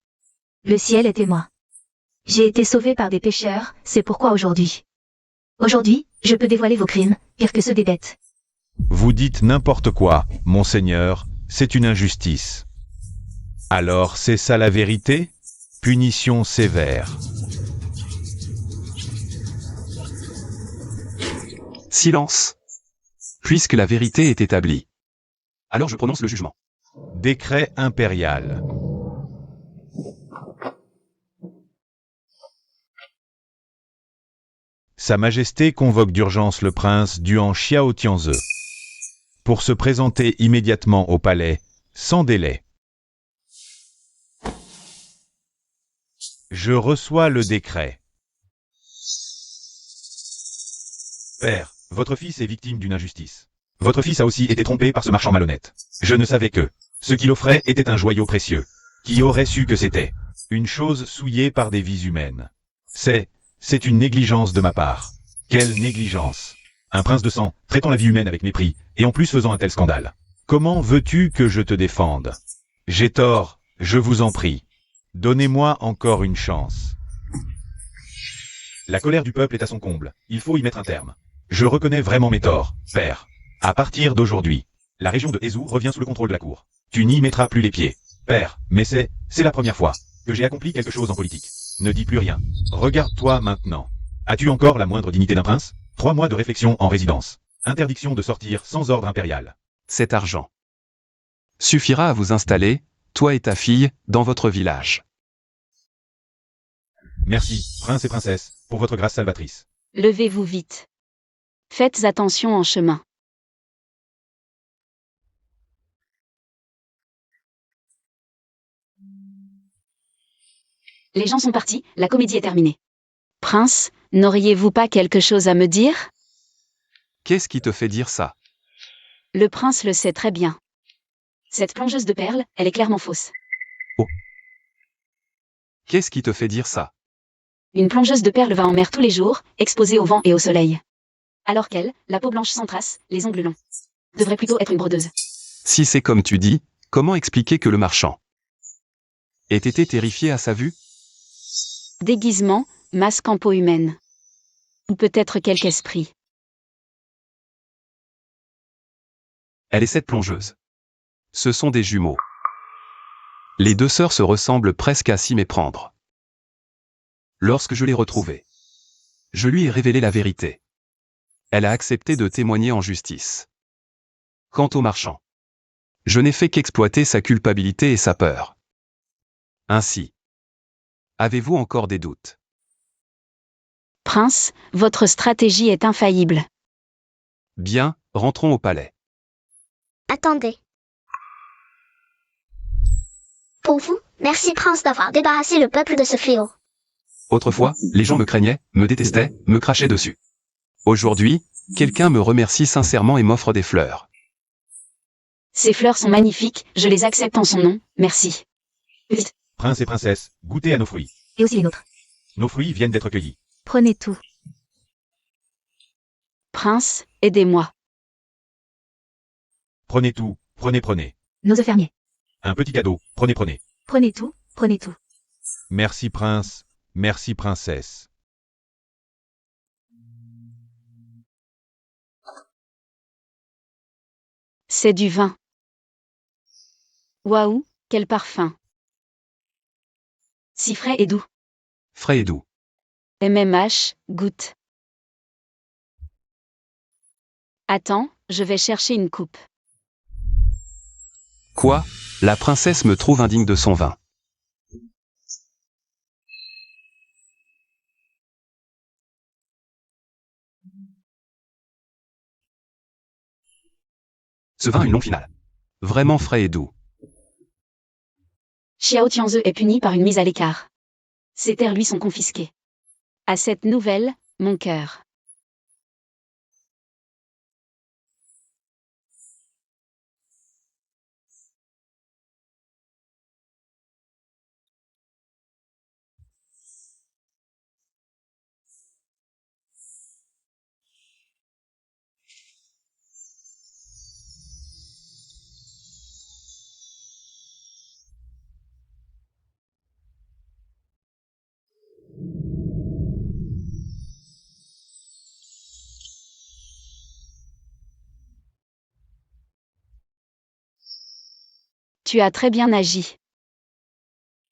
Le ciel est témoin. J'ai été sauvé par des pécheurs, c'est pourquoi aujourd'hui, je peux dévoiler vos crimes, pire que ceux des bêtes. Vous dites n'importe quoi, monseigneur, c'est une injustice. Alors c'est ça la vérité? Punition sévère. Silence. Puisque la vérité est établie. Alors je prononce le jugement. Décret impérial. Sa Majesté convoque d'urgence le prince Duan Xiao Tianze pour se présenter immédiatement au palais, sans délai. Je reçois le décret. Père, votre fils est victime d'une injustice. Votre fils a aussi été trompé par ce marchand malhonnête. Je ne savais que ce qu'il offrait était un joyau précieux. Qui aurait su que c'était une chose souillée par des vies humaines? C'est une négligence de ma part. Quelle négligence! Un prince de sang, traitant la vie humaine avec mépris, et en plus faisant un tel scandale. Comment veux-tu que je te défende? J'ai tort, je vous en prie. Donnez-moi encore une chance. La colère du peuple est à son comble, il faut y mettre un terme. Je reconnais vraiment mes torts, père. À partir d'aujourd'hui, la région de Hezu revient sous le contrôle de la cour. Tu n'y mettras plus les pieds, père, mais c'est la première fois que j'ai accompli quelque chose en politique. Ne dis plus rien. Regarde-toi maintenant. As-tu encore la moindre dignité d'un prince? 3 mois de réflexion en résidence. Interdiction de sortir sans ordre impérial. Cet argent suffira à vous installer, toi et ta fille, dans votre village. Merci, prince et princesse, pour votre grâce salvatrice. Levez-vous vite. Faites attention en chemin. Les gens sont partis, la comédie est terminée. Prince, n'auriez-vous pas quelque chose à me dire? Qu'est-ce qui te fait dire ça? Le prince le sait très bien. Cette plongeuse de perles, elle est clairement fausse. Qu'est-ce qui te fait dire ça? Une plongeuse de perles va en mer tous les jours, exposée au vent et au soleil. Alors qu'elle, la peau blanche sans trace, les ongles longs, devrait plutôt être une brodeuse. Si c'est comme tu dis, comment expliquer que le marchand ait été terrifié à sa vue? Déguisement, masque en peau humaine. Ou peut-être quelque esprit. Elle est cette plongeuse. Ce sont des jumeaux. Les 2 sœurs se ressemblent presque à s'y méprendre. Lorsque je l'ai retrouvée, je lui ai révélé la vérité. Elle a accepté de témoigner en justice. Quant au marchand, je n'ai fait qu'exploiter sa culpabilité et sa peur. Ainsi, avez-vous encore des doutes? Prince, votre stratégie est infaillible. Bien, rentrons au palais. Attendez. Pour vous, merci Prince d'avoir débarrassé le peuple de ce fléau. Autrefois, les gens me craignaient, me détestaient, me crachaient dessus. Aujourd'hui, quelqu'un me remercie sincèrement et m'offre des fleurs. Ces fleurs sont magnifiques, je les accepte en son nom, merci. Vite. Prince et princesse, goûtez à nos fruits. Et aussi les nôtres. Nos fruits viennent d'être cueillis. Prenez tout. Prince, aidez-moi. Prenez tout, prenez. Nos œufs fermiers. Un petit cadeau, prenez. Prenez tout, prenez tout. Merci prince, merci princesse. C'est du vin. Waouh, quel parfum. Si frais et doux. Frais et doux. MMH, goûte. Attends, je vais chercher une coupe. Quoi? La princesse me trouve indigne de son vin. Ce vin a une longue finale. Vraiment frais et doux. Xiao Tianze est puni par une mise à l'écart. Ses terres lui sont confisquées. À cette nouvelle, mon cœur. Tu as très bien agi.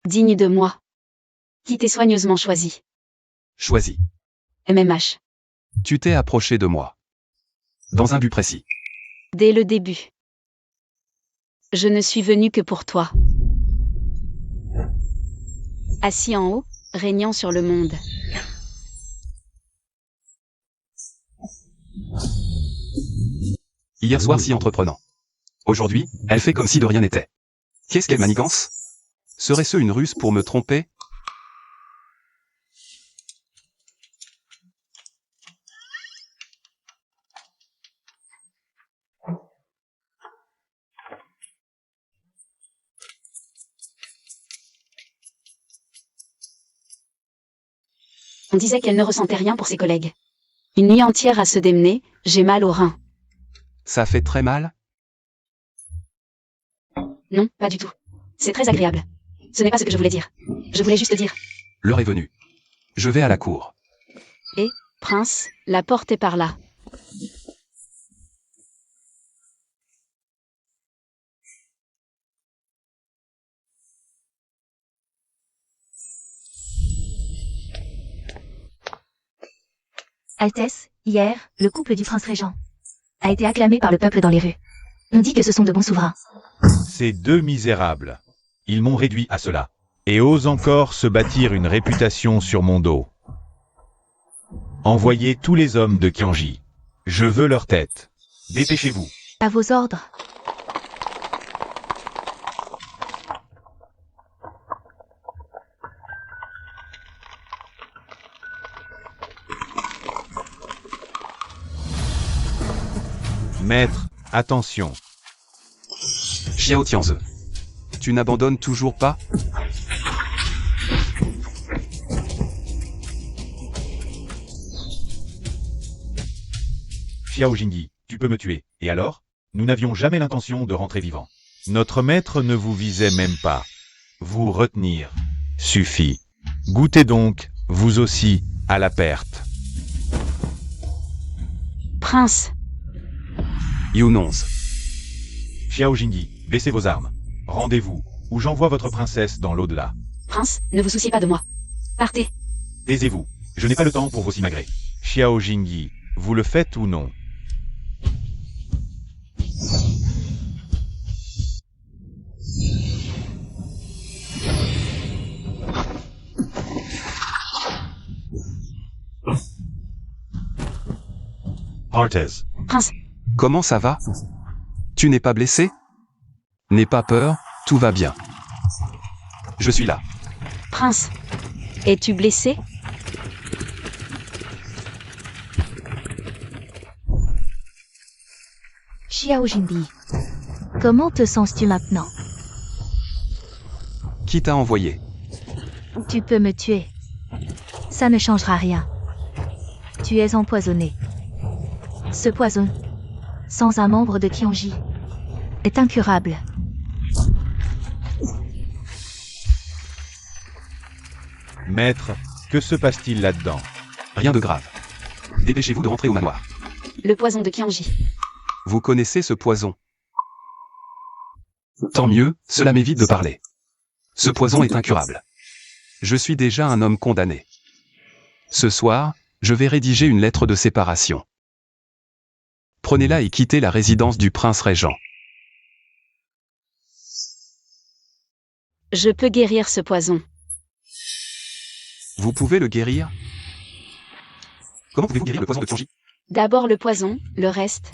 Digne de moi. Qui t'ai soigneusement choisi. Choisi. MMH. Tu t'es approché de moi. Dans un but précis. Dès le début. Je ne suis venu que pour toi. Assis en haut, régnant sur le monde. Hier soir si entreprenant. Aujourd'hui, elle fait comme si de rien n'était. Qu'est-ce qu'elle manigance? Serait-ce une ruse pour me tromper? On disait qu'elle ne ressentait rien pour ses collègues. Une nuit entière à se démener, j'ai mal au rein. Ça fait très mal? Non, pas du tout. C'est très agréable. Ce n'est pas ce que je voulais dire. Je voulais juste dire. L'heure est venue. Je vais à la cour. Et, prince, la porte est par là. Altesse, hier, le couple du prince régent a été acclamé par le peuple dans les rues. On dit que ce sont de bons souverains. Ces deux misérables. Ils m'ont réduit à cela. Et osent encore se bâtir une réputation sur mon dos. Envoyez tous les hommes de Qianji. Je veux leur tête. Dépêchez-vous. À vos ordres. Maître, attention. Xiao Tianze. Tu n'abandonnes toujours pas? Xiao Jingyi, tu peux me tuer. Et alors? Nous n'avions jamais l'intention de rentrer vivants. Notre maître ne vous visait même pas. Vous retenir suffit. Goûtez donc, vous aussi, à la perte. Prince, Yunonce. Xiao Jingyi, baissez vos armes. Rendez-vous, ou j'envoie votre princesse dans l'au-delà. prince, ne vous souciez pas de moi. Partez. Taisez-vous, je n'ai pas le temps pour vos simagrées. Xiao Jingyi, vous le faites ou non? Arthez. Prince, Comment ça va? Tu n'es pas blessé? N'aie pas peur, tout va bien. Je suis là. prince. Es-tu blessé? Xiao Jinbi. Comment te sens-tu maintenant? Qui t'a envoyé? Tu peux me tuer. Ça ne changera rien. Tu es empoisonné. Ce poison, sans un membre de Qianji, est incurable. Maître, que se passe-t-il là-dedans? Rien de grave. Dépêchez-vous de rentrer au manoir. Le poison de Qianji. Vous connaissez ce poison? Tant mieux, cela m'évite de parler. Ce poison est incurable. Je suis déjà un homme condamné. Ce soir, je vais rédiger une lettre de séparation. Prenez-la et quittez la résidence du prince régent. Je peux guérir ce poison. Vous pouvez le guérir? Comment pouvez-vous guérir le poison de Qianji? D'abord le poison, le reste.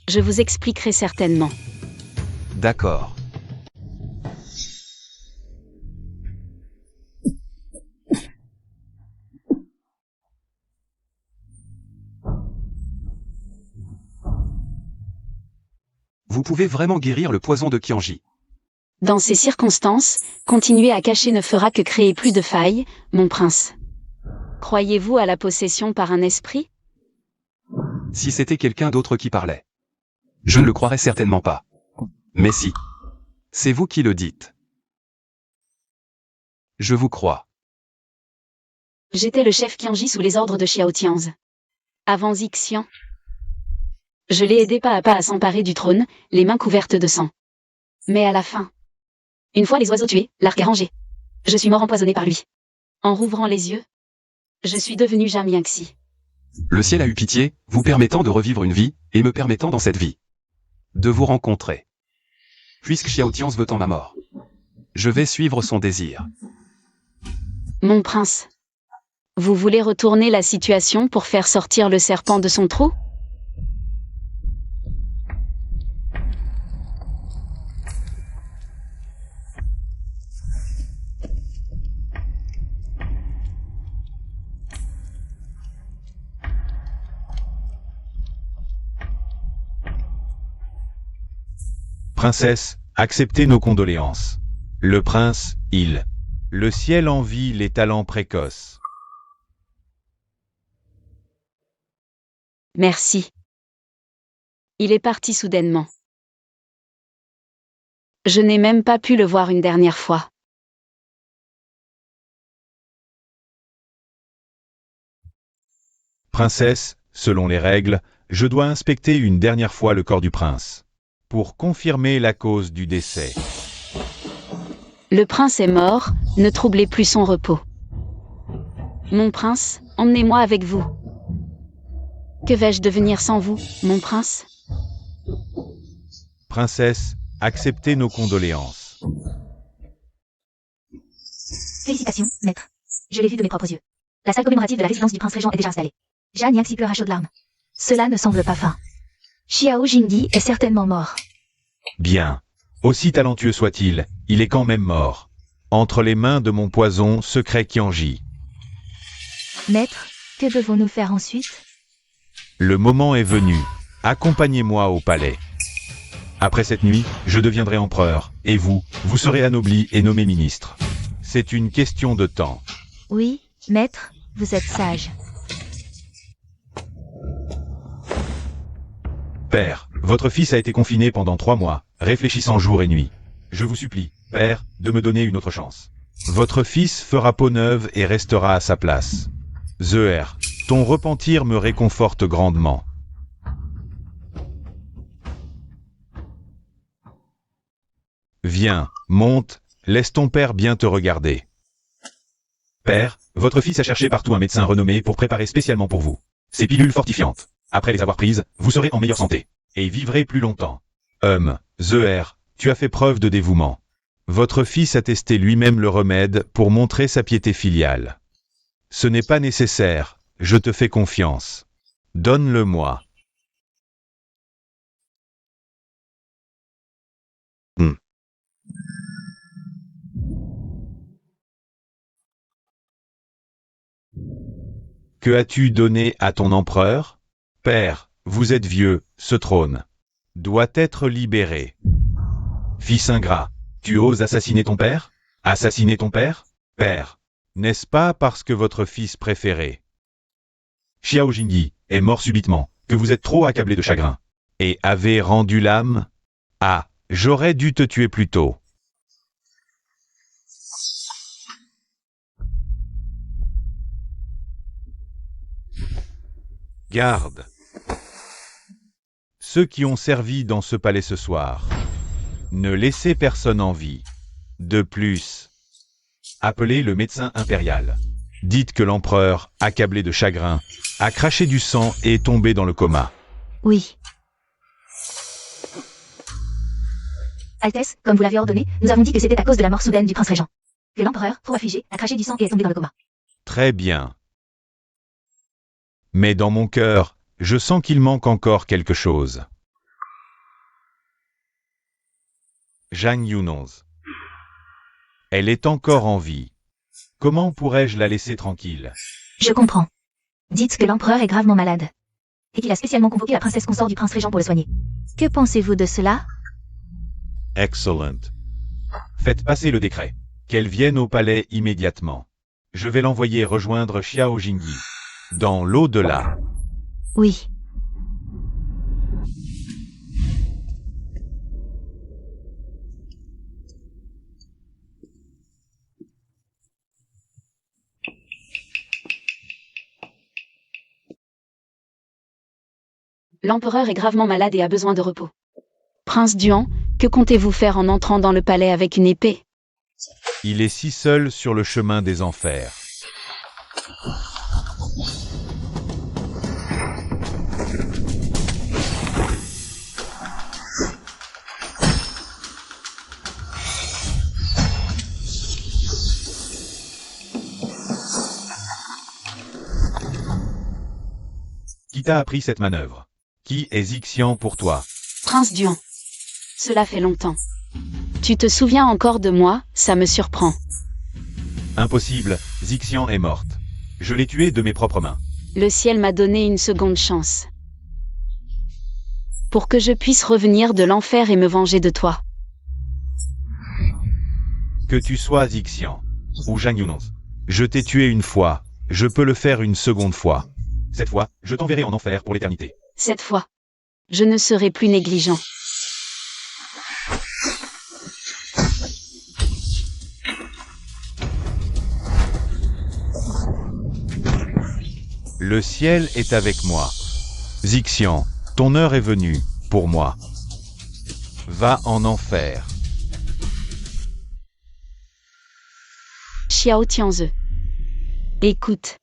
Je vous expliquerai certainement. D'accord. Vous pouvez vraiment guérir le poison de Qianji. Dans ces circonstances, continuer à cacher ne fera que créer plus de failles, mon prince. Croyez-vous à la possession par un esprit? Si c'était quelqu'un d'autre qui parlait. Je ne le croirais certainement pas. Mais si. C'est vous qui le dites. Je vous crois. J'étais le chef Qianji sous les ordres de Xiao Tianzi. Avant Xian. Je l'ai aidé pas à pas à s'emparer du trône, les mains couvertes de sang. Mais à la fin, une fois les oiseaux tués, l'arc est rangé. Je suis mort empoisonné par lui. En rouvrant les yeux, je suis devenu Zhang Yangxi. Le ciel a eu pitié, vous permettant de revivre une vie, et me permettant dans cette vie de vous rencontrer. Puisque Xiao Tianzi veut en ma mort, je vais suivre son désir. Mon prince, vous voulez retourner la situation pour faire sortir le serpent de son trou? Princesse, acceptez nos condoléances. Le prince, il. Le ciel envie les talents précoces. Merci. Il est parti soudainement. Je n'ai même pas pu le voir une dernière fois. Princesse, selon les règles, je dois inspecter une dernière fois le corps du prince. Pour confirmer la cause du décès. Le prince est mort, ne troublez plus son repos. Mon prince, emmenez-moi avec vous. Que vais-je devenir sans vous, mon prince? Princesse, acceptez nos condoléances. Félicitations, maître. Je l'ai vu de mes propres yeux. La salle commémorative de la résidence du prince régent est déjà installée. Zhang Yangxi pleure à chaudes larmes. Cela ne semble pas fin. Xiao Jingdi est certainement mort. Bien. Aussi talentueux soit-il, il est quand même mort. Entre les mains de mon poison secret Qianji. Maître, que devons-nous faire ensuite? Le moment est venu. Accompagnez-moi au palais. Après cette nuit, je deviendrai empereur, et vous serez anobli et nommé ministre. C'est une question de temps. Oui, maître, vous êtes sage. Père, votre fils a été confiné pendant 3 mois, réfléchissant jour et nuit. Je vous supplie, Père, de me donner une autre chance. Votre fils fera peau neuve et restera à sa place. Zeher, ton repentir me réconforte grandement. Viens, monte, laisse ton père bien te regarder. Père, votre fils a cherché partout un médecin renommé pour préparer spécialement pour vous. Ces pilules fortifiantes. Après les avoir prises, vous serez en meilleure santé. Et vivrez plus longtemps. Zeher, tu as fait preuve de dévouement. Votre fils a testé lui-même le remède pour montrer sa piété filiale. Ce n'est pas nécessaire, je te fais confiance. Donne-le-moi. Que as-tu donné à ton empereur? Père, vous êtes vieux, ce trône doit être libéré. Fils ingrat, tu oses assassiner ton père? Assassiner ton père? Père, n'est-ce pas parce que votre fils préféré, Xiao Jingyi, est mort subitement, que vous êtes trop accablé de chagrin, et avez rendu l'âme? Ah, j'aurais dû te tuer plus tôt. Garde. Ceux qui ont servi dans ce palais ce soir, ne laissez personne en vie. De plus, appelez le médecin impérial. Dites que l'empereur, accablé de chagrin, a craché du sang et est tombé dans le coma. Oui. Altesse, comme vous l'avez ordonné, nous avons dit que c'était à cause de la mort soudaine du prince régent. Que l'empereur, trop affligé, a craché du sang et est tombé dans le coma. Très bien. Mais dans mon cœur, je sens qu'il manque encore quelque chose. Zhang Yunong. Elle est encore en vie. Comment pourrais-je la laisser tranquille? Je comprends. Dites que l'empereur est gravement malade. Et qu'il a spécialement convoqué la princesse consort du prince régent pour le soigner. Que pensez-vous de cela? Excellent. Faites passer le décret. Qu'elle vienne au palais immédiatement. Je vais l'envoyer rejoindre Xiao Jingyi. Dans l'au-delà. Oui. L'empereur est gravement malade et a besoin de repos. Prince Duan, que comptez-vous faire en entrant dans le palais avec une épée? Il est si seul sur le chemin des enfers. Qui t'a appris cette manœuvre? Qui est Zixian pour toi? Prince Duan. Cela fait longtemps. Tu te souviens encore de moi, ça me surprend. Impossible, Zixian est morte. Je l'ai tuée de mes propres mains. Le ciel m'a donné une seconde chance. Pour que je puisse revenir de l'enfer et me venger de toi. Que tu sois Zixian ou Zhang Yunong. Je t'ai tué une fois, je peux le faire une seconde fois. Cette fois, je t'enverrai en enfer pour l'éternité. Cette fois, je ne serai plus négligent. Le ciel est avec moi. Zixian, ton heure est venue, pour moi. Va en enfer. Xiao Tianze. Écoute.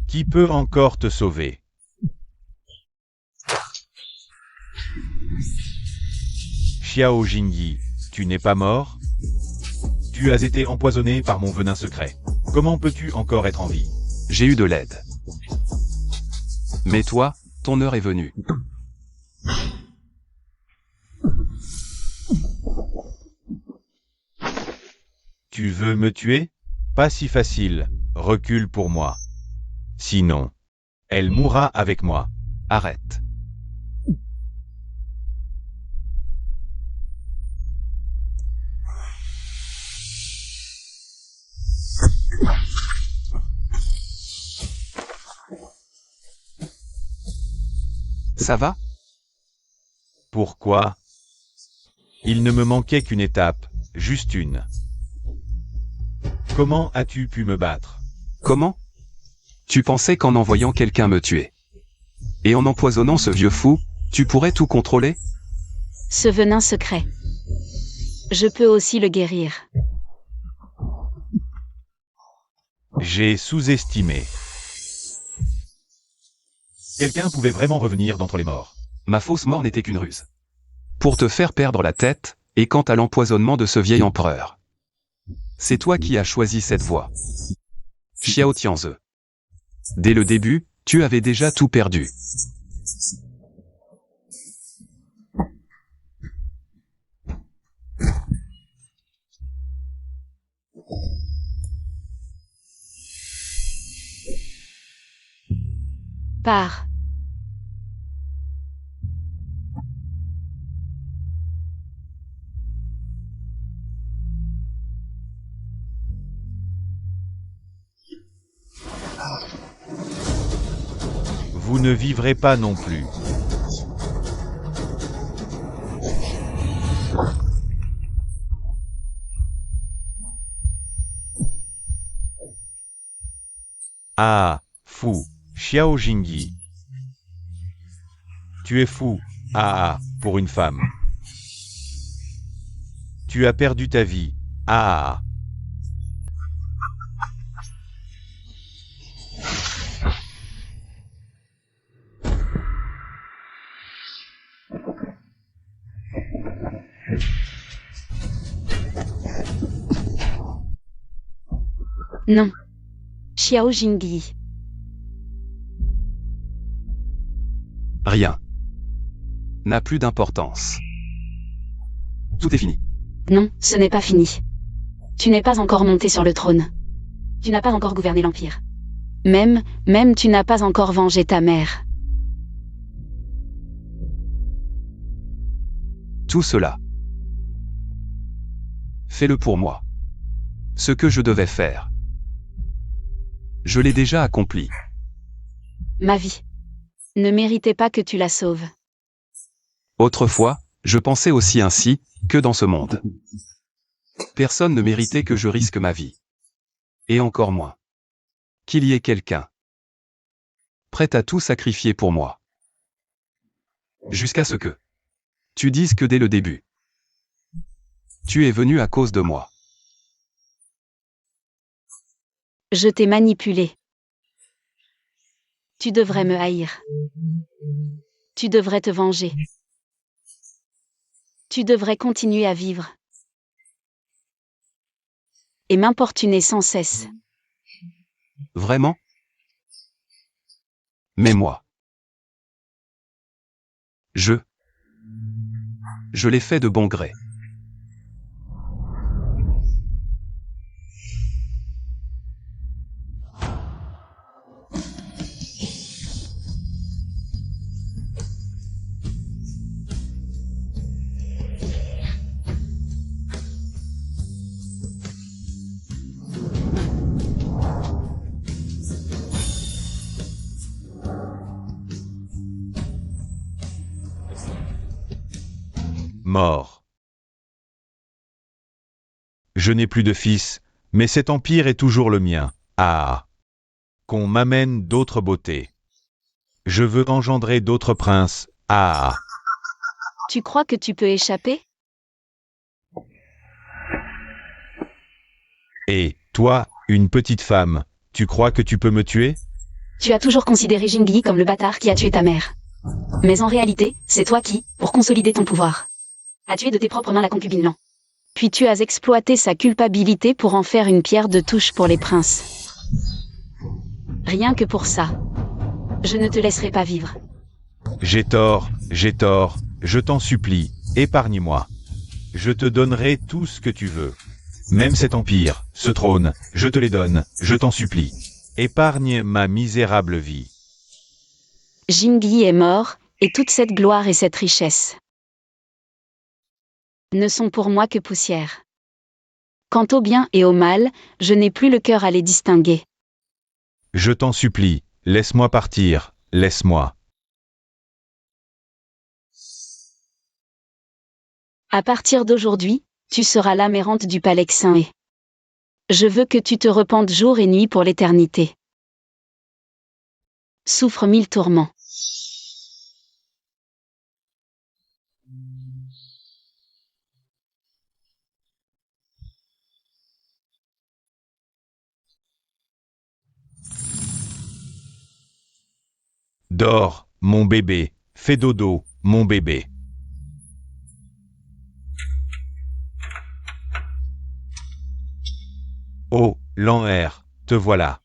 Qui peut encore te sauver? Xiao Jingyi, tu n'es pas mort? Tu as été empoisonné par mon venin secret. Comment peux-tu encore être en vie? J'ai eu de l'aide. Mais toi, ton heure est venue. Tu veux me tuer? Pas si facile, recule pour moi. Sinon, elle mourra avec moi. Arrête. Ça va? Pourquoi? Il ne me manquait qu'une étape, juste une. Comment as-tu pu me battre? Comment? Tu pensais qu'en envoyant quelqu'un me tuer et en empoisonnant ce vieux fou, tu pourrais tout contrôler? Ce venin secret. Je peux aussi le guérir. J'ai sous-estimé. Quelqu'un pouvait vraiment revenir d'entre les morts. Ma fausse mort n'était qu'une ruse. Pour te faire perdre la tête, et quant à l'empoisonnement de ce vieil empereur. C'est toi qui as choisi cette voie. Xiao Tianze. Dès le début, tu avais déjà tout perdu. Pars. Vous ne vivrez pas non plus. Ah, fou, Xiao Jingyi. Tu es fou, pour une femme. Tu as perdu ta vie, Non. Xiao Jingyi. Rien n'a plus d'importance. Tout est fini. Non, ce n'est pas fini. Tu n'es pas encore monté sur le trône. Tu n'as pas encore gouverné l'Empire. Même tu n'as pas encore vengé ta mère. Tout cela. Fais-le pour moi. Ce que je devais faire. Je l'ai déjà accompli. Ma vie ne méritait pas que tu la sauves. Autrefois, je pensais aussi ainsi, que dans ce monde. Personne ne méritait que je risque ma vie. Et encore moins. Qu'il y ait quelqu'un prêt à tout sacrifier pour moi. Jusqu'à ce que tu dises que dès le début, tu es venu à cause de moi. Je t'ai manipulé. Tu devrais me haïr. Tu devrais te venger. Tu devrais continuer à vivre. Et m'importuner sans cesse. Vraiment? Mais moi. Je l'ai fait de bon gré. Mort. Je n'ai plus de fils, mais cet empire est toujours le mien. Ah! Qu'on m'amène d'autres beautés. Je veux engendrer d'autres princes. Ah! Tu crois que tu peux échapper? Et, toi, une petite femme, tu crois que tu peux me tuer? Tu as toujours considéré Jingyi comme le bâtard qui a tué ta mère. Mais en réalité, c'est toi qui, pour consolider ton pouvoir, as tué de tes propres mains la concubine Lan. Puis tu as exploité sa culpabilité pour en faire une pierre de touche pour les princes. Rien que pour ça. Je ne te laisserai pas vivre. J'ai tort, je t'en supplie, épargne-moi. Je te donnerai tout ce que tu veux. Même cet empire, ce trône, je te les donne, je t'en supplie. Épargne ma misérable vie. Jingyi est mort, et toute cette gloire et cette richesse ne sont pour moi que poussière. Quant au bien et au mal, je n'ai plus le cœur à les distinguer. Je t'en supplie, laisse-moi partir, laisse-moi. À partir d'aujourd'hui, tu seras l'âme errante du palais Xin. Je veux que tu te repentes jour et nuit pour l'éternité. Souffre 1000 tourments. Dors, mon bébé, fais dodo, mon bébé. Oh, Lan-Er, te voilà.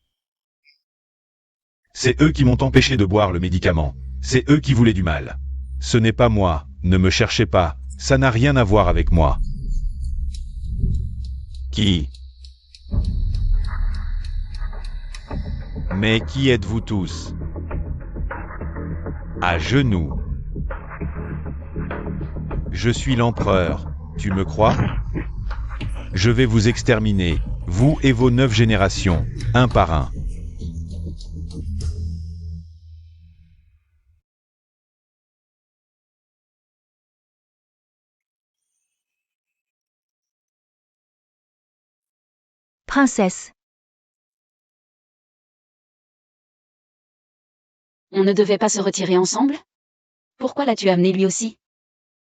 C'est eux qui m'ont empêché de boire le médicament. C'est eux qui voulaient du mal. Ce n'est pas moi, ne me cherchez pas, ça n'a rien à voir avec moi. Qui? Mais qui êtes-vous tous? À genoux. Je suis l'empereur, tu me crois? Je vais vous exterminer, vous et vos 9 générations, un par un. Princesse. On ne devait pas se retirer ensemble? Pourquoi l'as-tu amené lui aussi?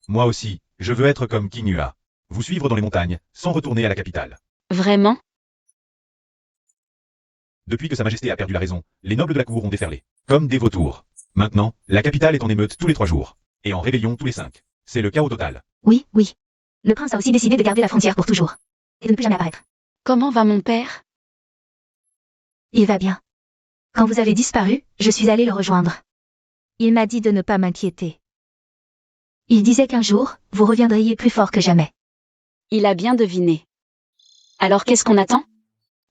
Moi aussi, je veux être comme King Hua. Vous suivre dans les montagnes, sans retourner à la capitale. Vraiment? Depuis que Sa Majesté a perdu la raison, les nobles de la cour ont déferlé, comme des vautours. Maintenant, la capitale est en émeute tous les 3 jours, et en rébellion tous les 5. C'est le chaos total. Oui, oui. Le prince a aussi décidé de garder la frontière pour toujours. Et de ne plus jamais apparaître. Comment va mon père? Il va bien. Quand vous avez disparu, je suis allée le rejoindre. Il m'a dit de ne pas m'inquiéter. Il disait qu'un jour, vous reviendriez plus fort que jamais. Il a bien deviné. Alors qu'est-ce qu'on attend?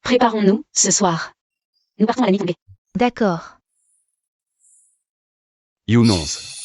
Préparons-nous, ce soir. Nous partons à la nuit tombée. D'accord. Yoon 11.